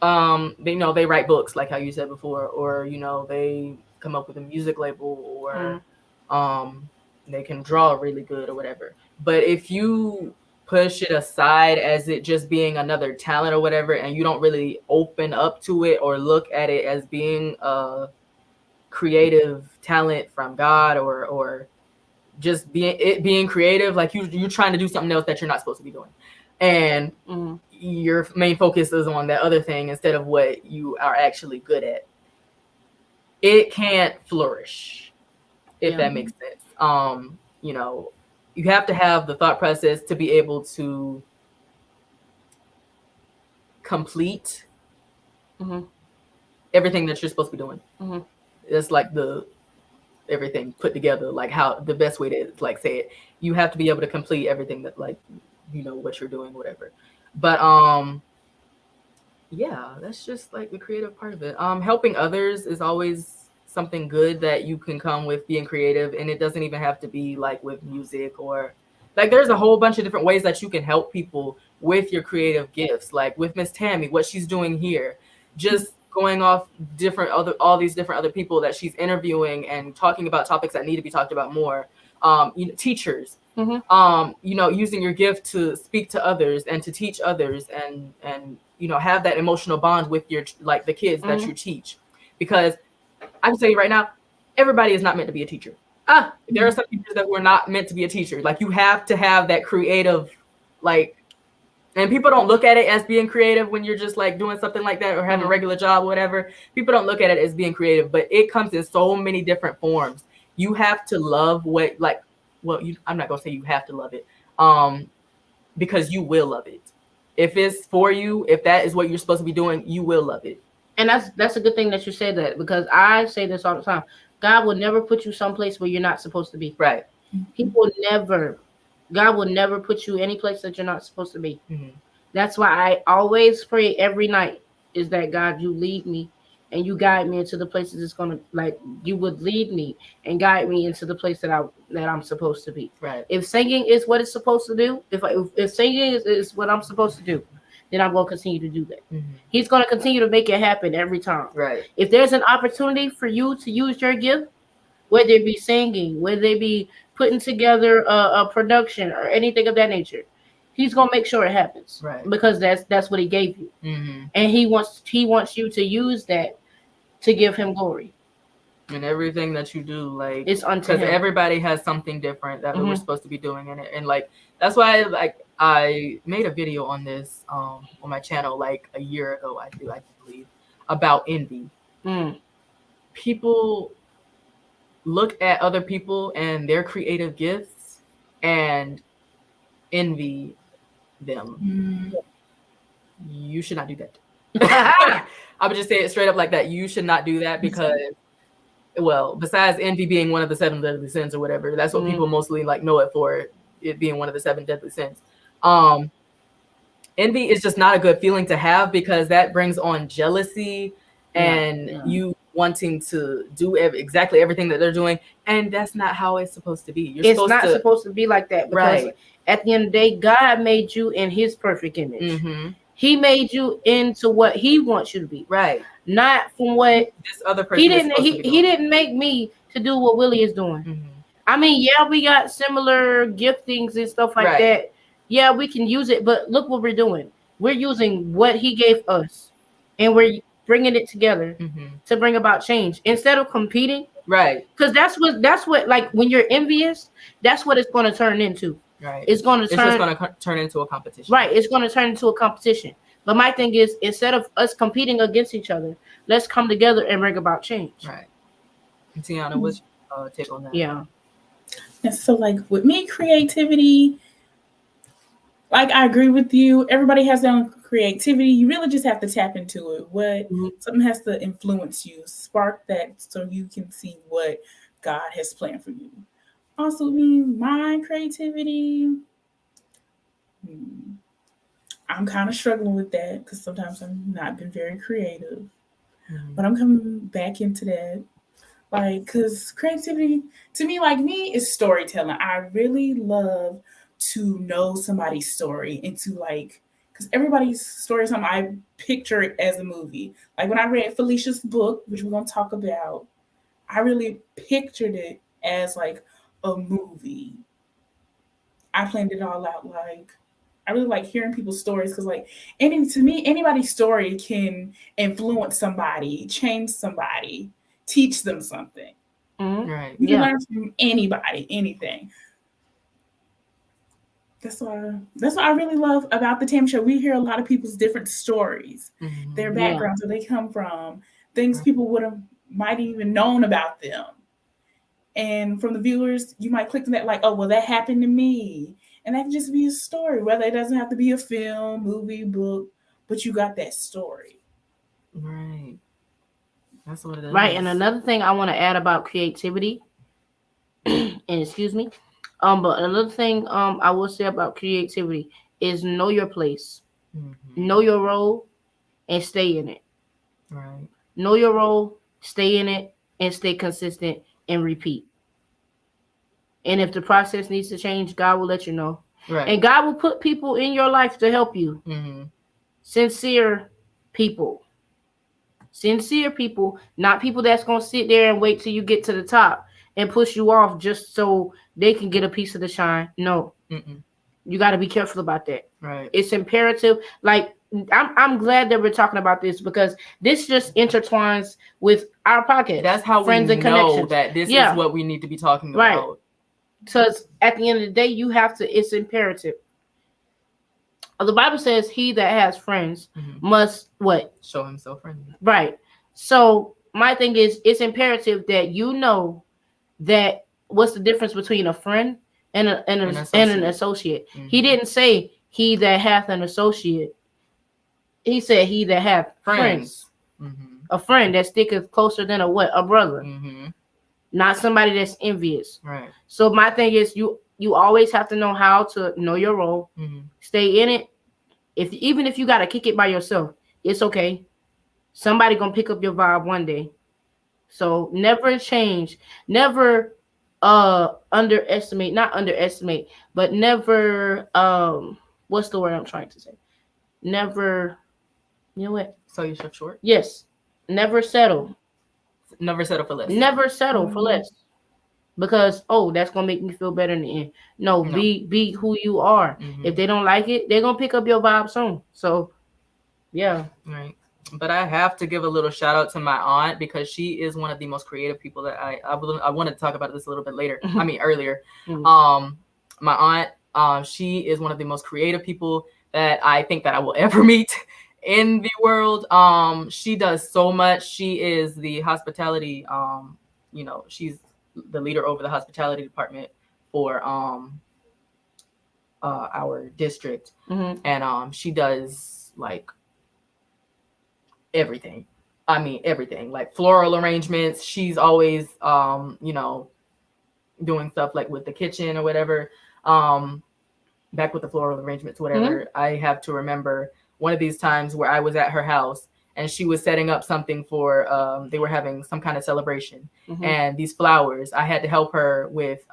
they write books, like how you said before, or they come up with a music label, or they can draw really good or whatever. But if you push it aside as it just being another talent or whatever, and you don't really open up to it or look at it as being a creative talent from God, or just being creative, like you're trying to do something else that you're not supposed to be doing, and your main focus is on that other thing instead of what you are actually good at, it can't flourish, if that makes sense. You have to have the thought process to be able to complete everything that you're supposed to be doing. It's like everything put together, like how the best way to like say it, you have to be able to complete everything that like what you're doing, whatever. But that's just like the creative part of it. Helping others is always something good that you can come with being creative, and it doesn't even have to be like with music, or like there's a whole bunch of different ways that you can help people with your creative gifts, like with Miss Tammy, what she's doing here, just going off all these different other people that she's interviewing and talking about topics that need to be talked about more. teachers, Mm-hmm. using your gift to speak to others and to teach others, and have that emotional bond with your the kids that Mm-hmm. you teach, because I can tell you right now, everybody is not meant to be a teacher. There are some teachers that were not meant to be a teacher. Like, you have to have that creative, and people don't look at it as being creative when you're just like doing something like that or having a regular job or whatever. People don't look at it as being creative, but it comes in so many different forms. You have to love I'm not gonna say you have to love it, because you will love it. If it's for you, if that is what you're supposed to be doing, you will love it. And that's a good thing that you said that, because I say this all the time. God will never put you someplace where you're not supposed to be. Right. He will never. God will never put you any place that you're not supposed to be. Mm-hmm. That's why I always pray every night, is that God, you lead me and you guide me into the places it's gonna, like, you would lead me and guide me into the place that I'm supposed to be. Right. If singing is what it's supposed to do, if singing is what I'm supposed to do, then I'm gonna continue to do that. Mm-hmm. He's gonna continue to make it happen every time. Right. If there's an opportunity for you to use your gift, whether it be singing, whether it be putting together a production or anything of that nature, he's gonna make sure it happens. Right. Because that's what he gave you, and he wants you to use that to give him glory. And everything that you do, like, It's unto because him. everybody has something different that we're supposed to be doing in it, and like that's why I made a video on this on my channel like a year ago. I believe, about envy. People look at other people and their creative gifts and envy them. You should not do that. I would just say it straight up like that. You should not do that, because, well, besides envy being one of the 7 deadly sins or whatever, that's what people mostly know it for, it being one of the 7 deadly sins. Envy is just not a good feeling to have, because that brings on jealousy and you wanting to do exactly everything that they're doing, and that's not how it's supposed to be. It's not supposed to be like that, because at the end of the day, God made you in his perfect image. He made you into what he wants you to be. Right. Not from what this other person he didn't make me to do what Willie is doing. I mean, we got similar giftings and stuff like that. Yeah, we can use it, but look what we're doing. We're using what he gave us, and we're bringing it together to bring about change instead of competing. Right. Because that's what like when you're envious, that's what it's going to turn into. Right. It's just going to turn into a competition. Right. It's going to turn into a competition. But my thing is, instead of us competing against each other, let's come together and bring about change. Right. And Tiana, what's your take on that? Yeah. And so, like, with me, creativity, like, I agree with you. Everybody has their own creativity. You really just have to tap into it. Something has to influence you, spark that, so you can see what God has planned for you. Also, my creativity, I'm kind of struggling with that, because sometimes I've not been very creative. But I'm coming back into that. Like, because creativity, to me, like me, is storytelling. I really love to know somebody's story, and to because everybody's story is something I picture it as a movie. Like when I read Felicia's book, which we're going to talk about, I really pictured it as like a movie. I planned it all out. Like, I really like hearing people's stories, because to me, anybody's story can influence somebody, change somebody, teach them something. Right. You can learn from anybody, anything. That's what I really love about the Tammy Show. We hear a lot of people's different stories, their backgrounds, where they come from, things people might even known about them. And from the viewers, you might click on that, like, oh, well, that happened to me. And that can just be a story, whether it doesn't have to be a film, movie, book, but you got that story. Right. That's what it is. Right. And another thing I want to add about creativity, and excuse me, but another thing I will say about creativity is know your place, know your role, and stay in it. Right. Know your role, stay in it, and stay consistent and repeat. And if the process needs to change, God will let you know. Right. And God will put people in your life to help you. Sincere people. Sincere people, not people that's going to sit there and wait till you get to the top and push you off just so they can get a piece of the shine. No. Mm-mm. You got to be careful about that. Right. It's imperative. Like I'm glad that we're talking about this because this just intertwines with our podcast. That's how friends we and know connections. that this is what we need to be talking Right. about. Because at the end of the day, you have to. It's imperative. The Bible says, "He that has friends must what? Show himself friendly." Right. So my thing is, it's imperative that you know that what's the difference between a friend and an associate. He didn't say he that hath an associate. He said he that hath friends. A friend that sticketh closer than a what? A brother. Not somebody that's envious. Right. So my thing is you always have to know how to know your role. Stay in it. Even if you gotta kick it by yourself, it's okay. Somebody gonna pick up your vibe one day. So never change. Never underestimate, not underestimate, but never what's the word I'm trying to say? Never, you know what? Sell yourself short? Yes. Never settle. Never settle for less. Never settle for less. Because that's gonna make me feel better in the end. No. Be who you are. If they don't like it, they're gonna pick up your vibe soon. So yeah. Right. But I have to give a little shout out to my aunt because she is one of the most creative people that I wanted to talk about this a little bit later. I mean earlier. My aunt, she is one of the most creative people that I think that I will ever meet in the world. She does so much. She is the hospitality, she's the leader over the hospitality department for our district. And she does like everything. I mean everything, like floral arrangements. She's always doing stuff like with the kitchen or whatever. Back with the floral arrangements, whatever. I have to remember one of these times where I was at her house and she was setting up something for they were having some kind of celebration. And these flowers, I had to help her with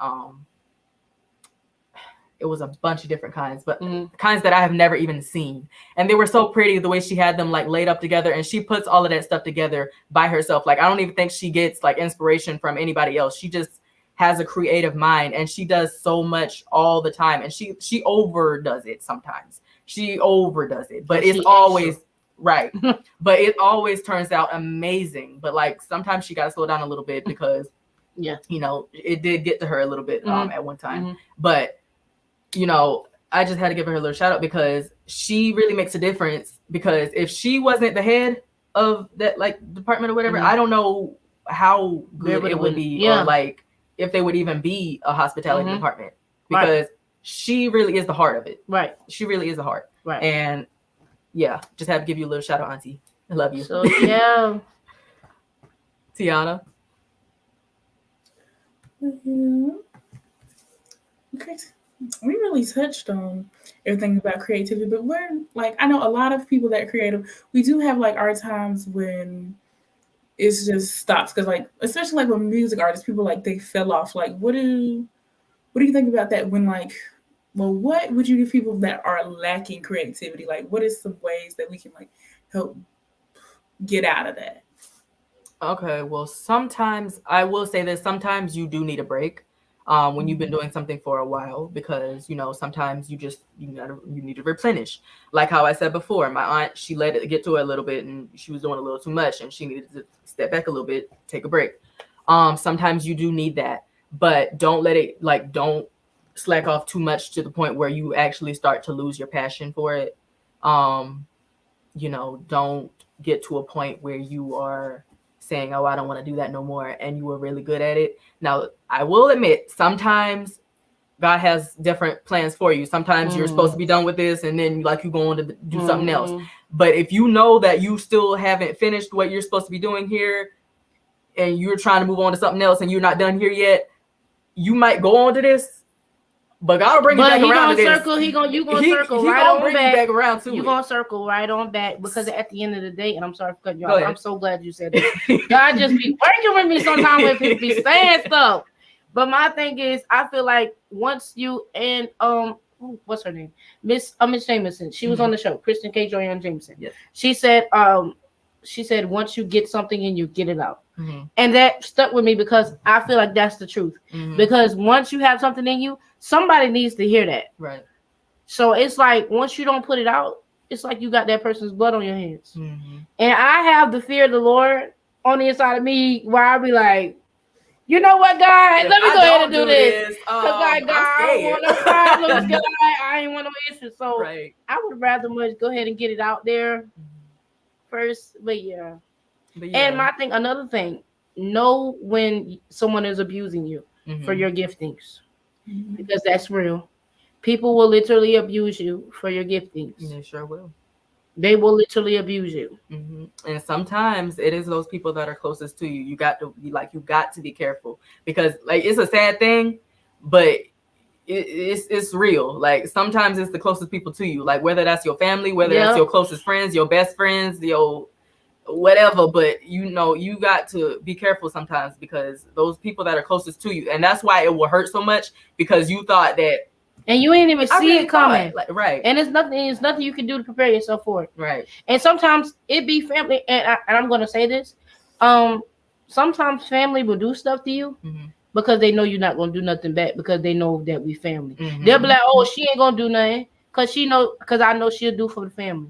it was a bunch of different kinds, but kinds that I have never even seen. And they were so pretty the way she had them like laid up together, and she puts all of that stuff together by herself. Like I don't even think she gets like inspiration from anybody else. She just has a creative mind, and she does so much all the time. And she overdoes it sometimes. She overdoes it, but it's always right. But it always turns out amazing. But like sometimes she got to slow down a little bit because it did get to her a little bit at one time. But I just had to give her a little shout out because she really makes a difference. Because if she wasn't the head of that like department or whatever, I don't know how good it would be, or like if they would even be a hospitality department, because she really is the heart of it. Right. She really is the heart. Right. And just had to give you a little shout out, Auntie. I love you. So yeah. Tiana. Okay. We really touched on everything about creativity, but we're like, I know a lot of people that are creative, we do have like our times when it's just stops, because like especially like with music artists, people like they fell off. Like what do you think about that? When like, well, what would you give people that are lacking creativity? Like what is some ways that we can like help get out of that? Okay, well, sometimes I will say this, sometimes you do need a break when you've been doing something for a while, because sometimes you need to replenish. Like how I said before, my aunt, she let it get to her a little bit and she was doing a little too much and she needed to step back a little bit, take a break. Sometimes you do need that, but don't slack off too much to the point where you actually start to lose your passion for it. Don't get to a point where you are saying, oh, I don't want to do that no more, and you were really good at it. Now, I will admit, sometimes God has different plans for you. Sometimes you're supposed to be done with this, and then you go on to do something else. But if you know that you still haven't finished what you're supposed to be doing here, and you're trying to move on to something else, and you're not done here yet, you might go on to this. But God will bring you back around to this. You gonna circle right on back around too. You gonna circle right on back, because at the end of the day, and I'm sorry for cutting you off, I'm so glad you said that. God just be working with me sometimes with he be saying stuff. But my thing is, I feel like once you and what's her name, Miss Jameson, she was on the show, Kristen K. Joanne Jameson. Yes. She said once you get something and you get it out. And that stuck with me because I feel like that's the truth. Because once you have something in you, somebody needs to hear that. Right. So it's like once you don't put it out, it's like you got that person's blood on your hands. And I have the fear of the Lord on the inside of me where I'll be like, you know what, God? Let me go ahead and do this. Because, like, God, I don't want no problems. God, I ain't want no issues. So I would rather much go ahead and get it out there first. But yeah. And another thing, know when someone is abusing you for your giftings. Because that's real. People will literally abuse you for your giftings. They sure will. They will literally abuse you. And sometimes it is those people that are closest to you. You got to be careful because like it's a sad thing, but it's real. Like sometimes it's the closest people to you, like whether that's your family, whether that's your closest friends, your best friends, your whatever. But you got to be careful sometimes because those people that are closest to you, and that's why it will hurt so much because you thought that. And you ain't even see it coming. Right. And it's nothing you can do to prepare yourself for it. Right. And sometimes it be family, and I'm gonna say this. Sometimes family will do stuff to you because they know you're not gonna do nothing back because they know that we family. They'll be like, oh, she ain't gonna do nothing because I know she'll do for the family.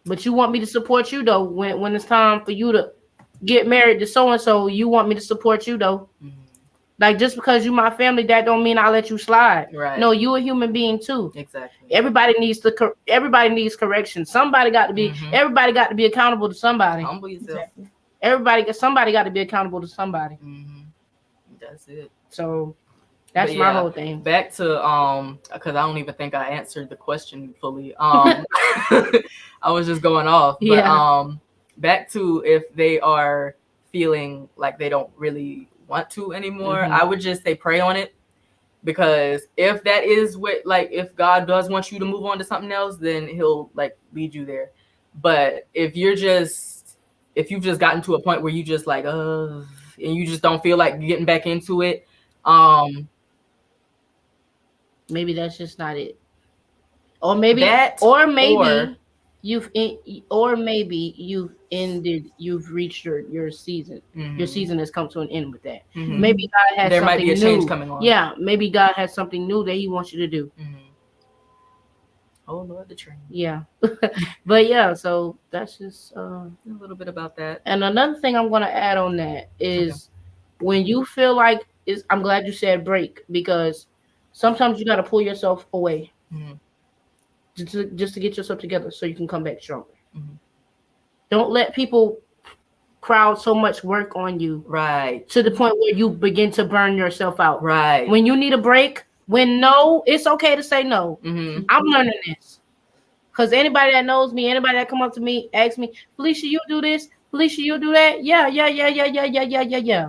But you want me to support you though when it's time for you to get married to so and so. You want me to support you though. Like just because you my family, that don't mean I let you slide. Right. No, you a human being too. Exactly. Everybody needs correction. Somebody got to be. Everybody got to be accountable to somebody. Humble yourself. Somebody got to be accountable to somebody. That's it. So that's my whole thing. Back to because I don't even think I answered the question fully. I was just going off. But back to if they are feeling like they don't really want to anymore, I would just say pray on it, because if that is what, like, if God does want you to move on to something else, then he'll like lead you there. But if you've just gotten to a point where you just like and you just don't feel like getting back into it, maybe that's just not it. Or maybe you've reached your season. Your season has come to an end with that. Maybe God has something new. There might be a change coming on. Yeah, maybe God has something new that he wants you to do. Oh Lord, the train. Yeah. But yeah, so that's just a little bit about that. And another thing I'm going to add on that is when you feel like I'm glad you said break, because sometimes you got to pull yourself away. Just to get yourself together so you can come back stronger. Don't let people crowd so much work on you, right, to the point where you begin to burn yourself out. Right. When you need a break, it's okay to say no. I'm learning this, because anybody that knows me, anybody that come up to me, ask me, Felicia, you do this, Felicia, you do that. Yeah.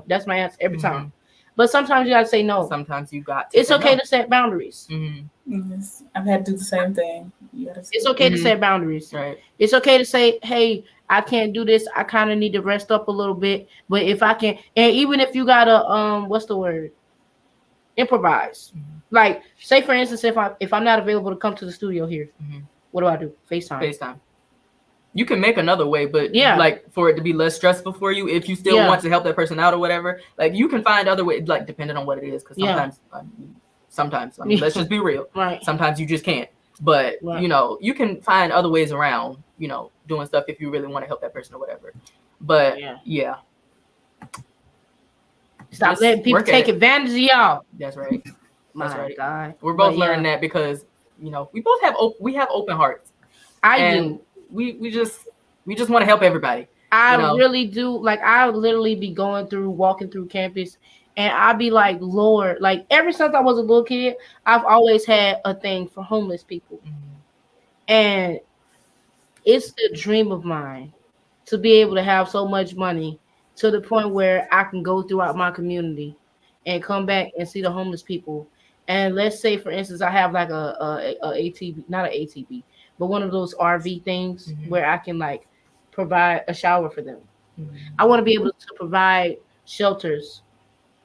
That's my answer every time. But sometimes you gotta say no. Sometimes you got to. It's okay to set boundaries. Yes, I've had to do the same thing. It's okay to set boundaries. Right. It's okay to say, hey, I can't do this. I kind of need to rest up a little bit. But if I can, and even if you gotta, what's the word? Improvise. Like, say for instance, if I'm not available to come to the studio here, what do? FaceTime. You can make another way, but like for it to be less stressful for you, if you still want to help that person out or whatever, like you can find other ways, like depending on what it is. Because sometimes, I mean, let's just be real. Right. Sometimes you just can't. But you can find other ways around, doing stuff if you really want to help that person or whatever. But stop just letting people take advantage of y'all. That's right. That's right. God. We're both learning that because we both have open hearts. I do. We just want to help everybody. I really do. Like, I literally be walking through campus, and I be like, Lord, like ever since I was a little kid, I've always had a thing for homeless people. And it's a dream of mine to be able to have so much money to the point where I can go throughout my community and come back and see the homeless people. And let's say, for instance, I have like a ATV, not an ATV, but one of those RV things where I can like provide a shower for them. I want to be able to provide shelters,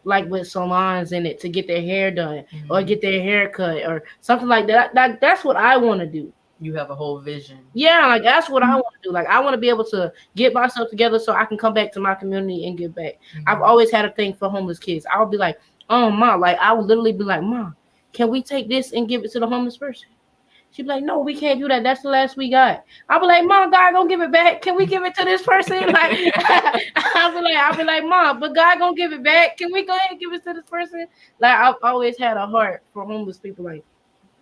like with salons in it, to get their hair done or get their hair cut or something like that. That's what I want to do. You have a whole vision. Yeah, like that's what I want to do. Like I want to be able to get myself together so I can come back to my community and give back. I've always had a thing for homeless kids. I'll be like, oh ma, like I would literally be like, ma, can we take this and give it to the homeless person? She'd be like, no, we can't do that. That's the last we got. I'll be like, Mom, God gonna give it back. Can we give it to this person? Like, I'll be like, Mom, but God gonna give it back. Can we go ahead and give it to this person? Like, I've always had a heart for homeless people. Like,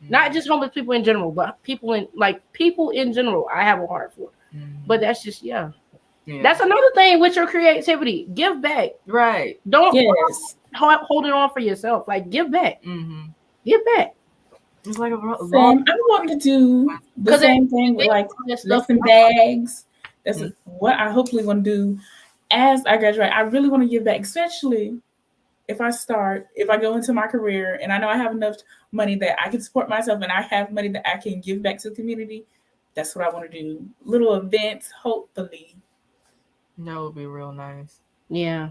not just homeless people in general, but people in general. I have a heart for. But that's just That's another thing with your creativity. Give back. Right. Don't hold it on for yourself. Like, give back. Give back. It's like I'm wanting to do the same thing with like lesson bags. That's what I hopefully want to do as I graduate. I really want to give back, especially if I go into my career and I know I have enough money that I can support myself and I have money that I can give back to the community. That's what I want to do. Little events, hopefully. That would be real nice. Yeah.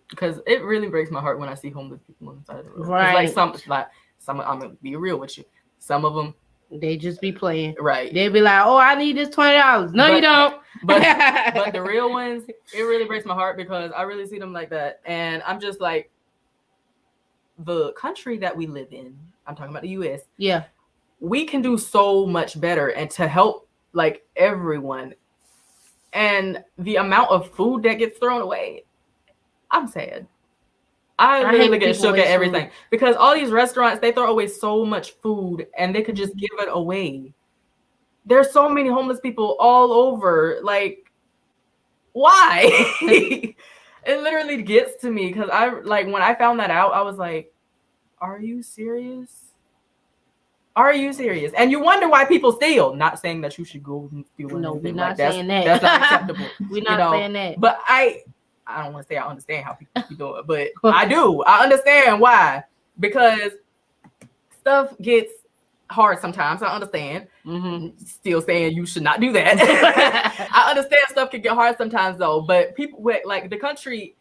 Because it really breaks my heart when I see homeless people on the side of the road. Right. It's like some I'm gonna be real with you. Some of them, they just be playing. Right. They be like, oh, I need this $20. No, you don't. But the real ones, it really breaks my heart because I really see them like that. And I'm just like, the country that we live in, I'm talking about the U.S. Yeah. We can do so much better and to help like everyone. And the amount of food that gets thrown away, I'm sad. I literally get shook at everything because all these restaurants, they throw away so much food and they could just give it away. There's so many homeless people all over. Like, why? It literally gets to me because when I found that out, I was like, are you serious? Are you serious? And you wonder why people steal. Not saying that you should go and steal. No, we're not like saying that. That's not acceptable. We're not saying that. But I don't want to say I understand how people do it, but I do. I understand why. Because stuff gets hard sometimes. I understand. Still saying you should not do that. I understand stuff can get hard sometimes though. But people like the country,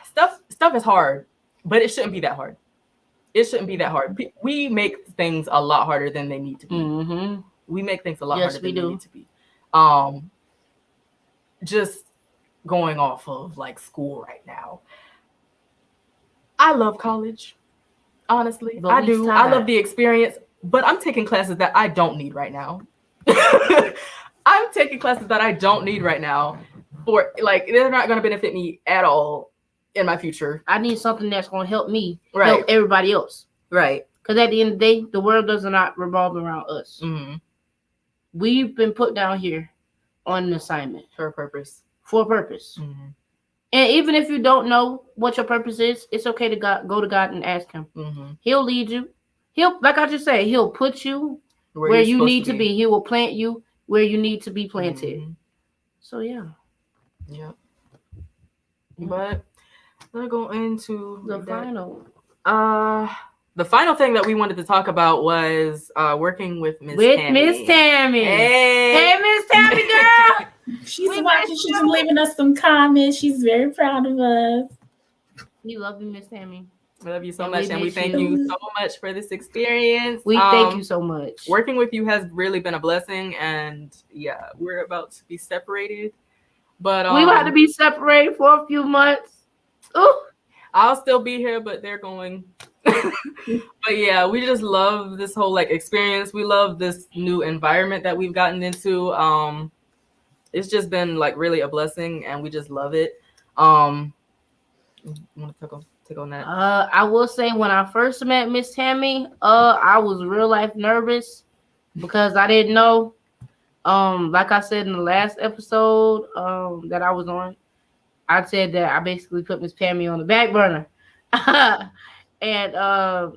stuff is hard, but it shouldn't be that hard. It shouldn't be that hard. We make things a lot harder than they need to be. We make things a lot harder than they need to be. Just going off of like school right now. I love college. Honestly, I do. I love the experience, but I'm taking classes that I don't need right now. I'm taking classes that I don't need right now for like they're not going to benefit me at all in my future. I need something that's going to help me help everybody else. Right. Because at the end of the day, the world does not revolve around us. We've been put down here on an assignment. For a purpose. And even if you don't know what your purpose is, it's okay to go to God and ask him. He'll lead you. He'll, like I just said, he'll put you where you need to be. He will plant you where you need to be planted. So, yeah. But let's go into the final. The final thing that we wanted to talk about was working with Miss Tammy. Miss Tammy. Hey, Miss Tammy, girl. She's watching. She's leaving us some comments. She's very proud of us. We love you, Miss Tammy. We love you so much, and we thank you so much for this experience. We thank you so much. Working with you has really been a blessing, and yeah, we're about to be separated. But we about to be separated for a few months. Ooh. I'll still be here, but they're going. But yeah, we just love this whole like experience. We love this new environment that we've gotten into. It's just been like really a blessing, and we just love it. Want to take on that? I will say when I first met Miss Tammy, I was real life nervous because I didn't know. Like I said in the last episode that I was on, I said that I basically put Miss Tammy on the back burner. And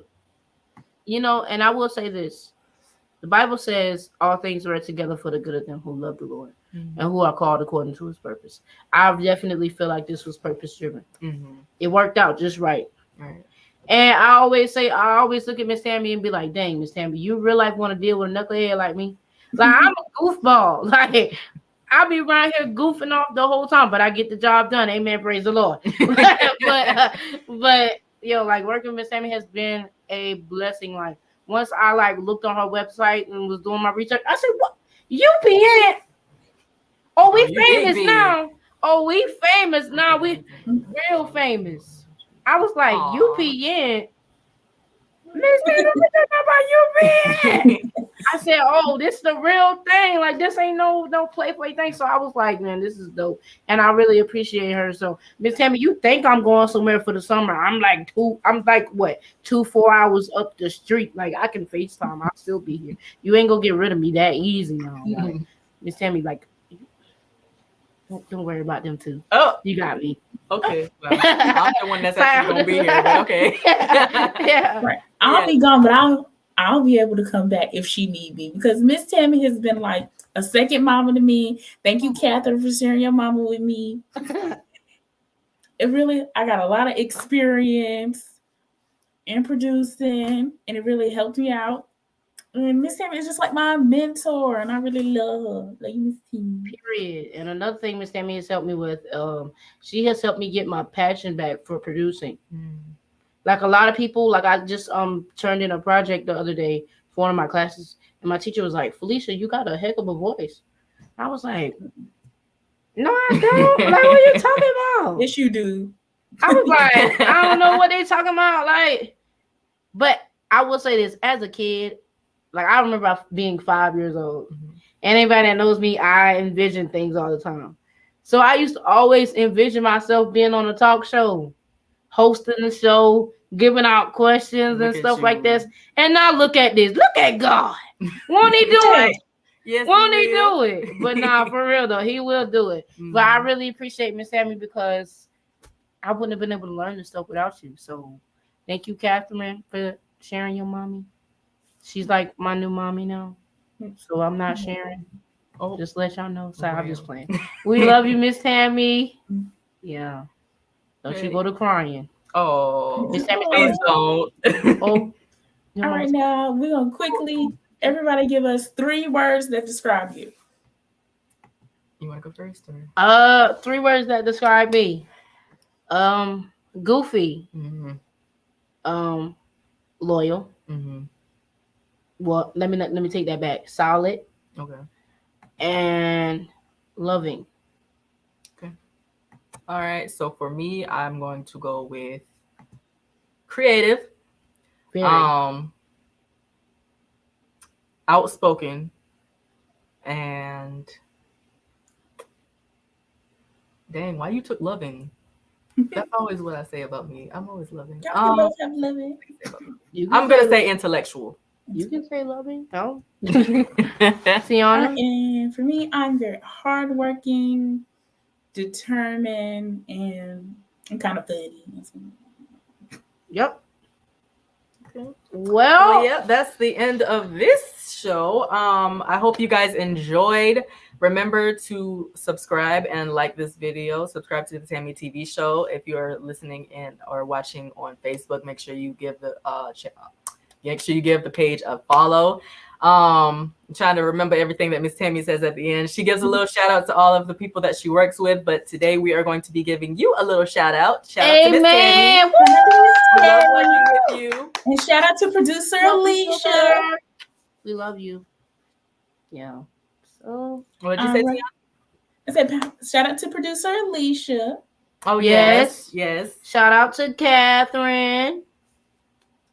you know, and I will say this. The Bible says all things work together for the good of them who love the Lord and who are called according to his purpose. I definitely feel like this was purpose driven. It worked out just right. And I always look at Miss Tammy and be like, dang, Miss Tammy, you real life want to deal with a knucklehead like me? Like, I'm a goofball. Like, I'll be around here goofing off the whole time, but I get the job done. Amen. Praise the Lord. but like working with Miss Tammy has been a blessing. Like once I like looked on her website and was doing my research, I said, "What? UPN? Oh, we famous now. Oh, we famous now. We real famous." I was like, UPN. Miss Lee, don't about UPN. I said, "Oh, this is the real thing. Like this ain't no play thing." So I was like, "Man, this is dope," and I really appreciate her. So, Miss Tammy, you think I'm going somewhere for the summer? I'm like 4 hours up the street. Like I can FaceTime. I'll still be here. You ain't gonna get rid of me that easy now. Like, Miss Tammy, like, don't worry about them too. Oh, you got me. Okay, well, I'm the one that's actually gonna be here, but okay. Yeah, right. I'll be gone, but I'll be able to come back if she need me because Miss Tammy has been like a second mama to me. Thank you, Catherine, for sharing your mama with me. I got a lot of experience in producing, and it really helped me out. And Miss Tammy is just like my mentor, and I really love her. Like Miss Tammy. Period. And another thing Miss Tammy has helped me with, she has helped me get my passion back for producing. Like a lot of people, like I just turned in a project the other day for one of my classes, and my teacher was like, "Felicia, you got a heck of a voice." I was like, "No, I don't." Like, what are you talking about? Yes, you do. I was like, I don't know what they talking about. Like, but I will say this: as a kid, like I remember being 5 years old, and anybody that knows me, I envision things all the time. So I used to always envision myself being on a talk show, hosting the show, giving out questions and stuff like this. And now look at this. Look at God. Won't he do it? Yes, won't he do it? But nah, for real though, he will do it. But I really appreciate Miss Tammy because I wouldn't have been able to learn this stuff without you. So thank you, Catherine, for sharing your mommy. She's like my new mommy now. So I'm not sharing. Oh, just let y'all know. So I'm just playing. We love you, Miss Tammy. Yeah. Don't you go to crying. Oh, Miss Tammy, please don't. All right, now we're gonna quickly everybody give us 3 words that describe you. You want to go first? Or? 3 words that describe me. Goofy. Loyal. Well, let me take that back. Solid. Okay. And loving. Okay. All right. So for me, I'm going to go with creative. Very. Outspoken. And dang, why you took loving? That's always what I say about me. I'm always loving. Y'all both have loving. I'm gonna say intellectual. You can say loving. No. Sienna? And for me, I'm very hardworking, determined, and I'm kind of funny. Yep. Okay. Well, yeah, that's the end of this show. I hope you guys enjoyed. Remember to subscribe and like this video. Subscribe to the Tammy TV show. If you're listening in or watching on Facebook, make sure you give the page a follow. I'm trying to remember everything that Miss Tammy says at the end. She gives a little shout out to all of the people that she works with, but today we are going to be giving you a little shout out. Shout out to Miss Tammy. We love working with you. And shout out to producer Alicia. We love you. Yeah. So what did you say, Tiana? I said shout out to producer Alicia. Oh yes. Shout out to Catherine.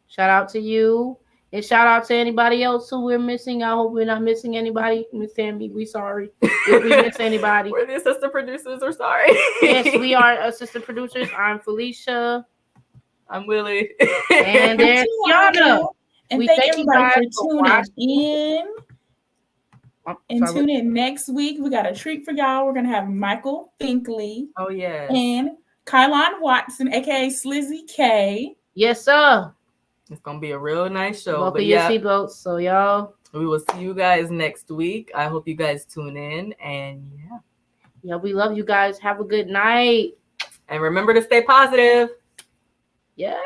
Shout out to you. And shout out to anybody else who we're missing. I hope we're not missing anybody. Miss Tammy, we sorry if we miss anybody. We're the assistant producers. We're sorry. Yes, we are assistant producers. I'm Felicia. I'm Willie. And there's Tiana. And we thank everybody for tuning in. And tune in next week. We got a treat for y'all. We're going to have Michael Finkley. Oh, yeah. And Kylon Watson, a.k.a. Slizzy K. Yes, sir. It's going to be a real nice show. Buckle your seatbelts. So, y'all. We will see you guys next week. I hope you guys tune in. And, yeah. Yeah, we love you guys. Have a good night. And remember to stay positive. Yeah.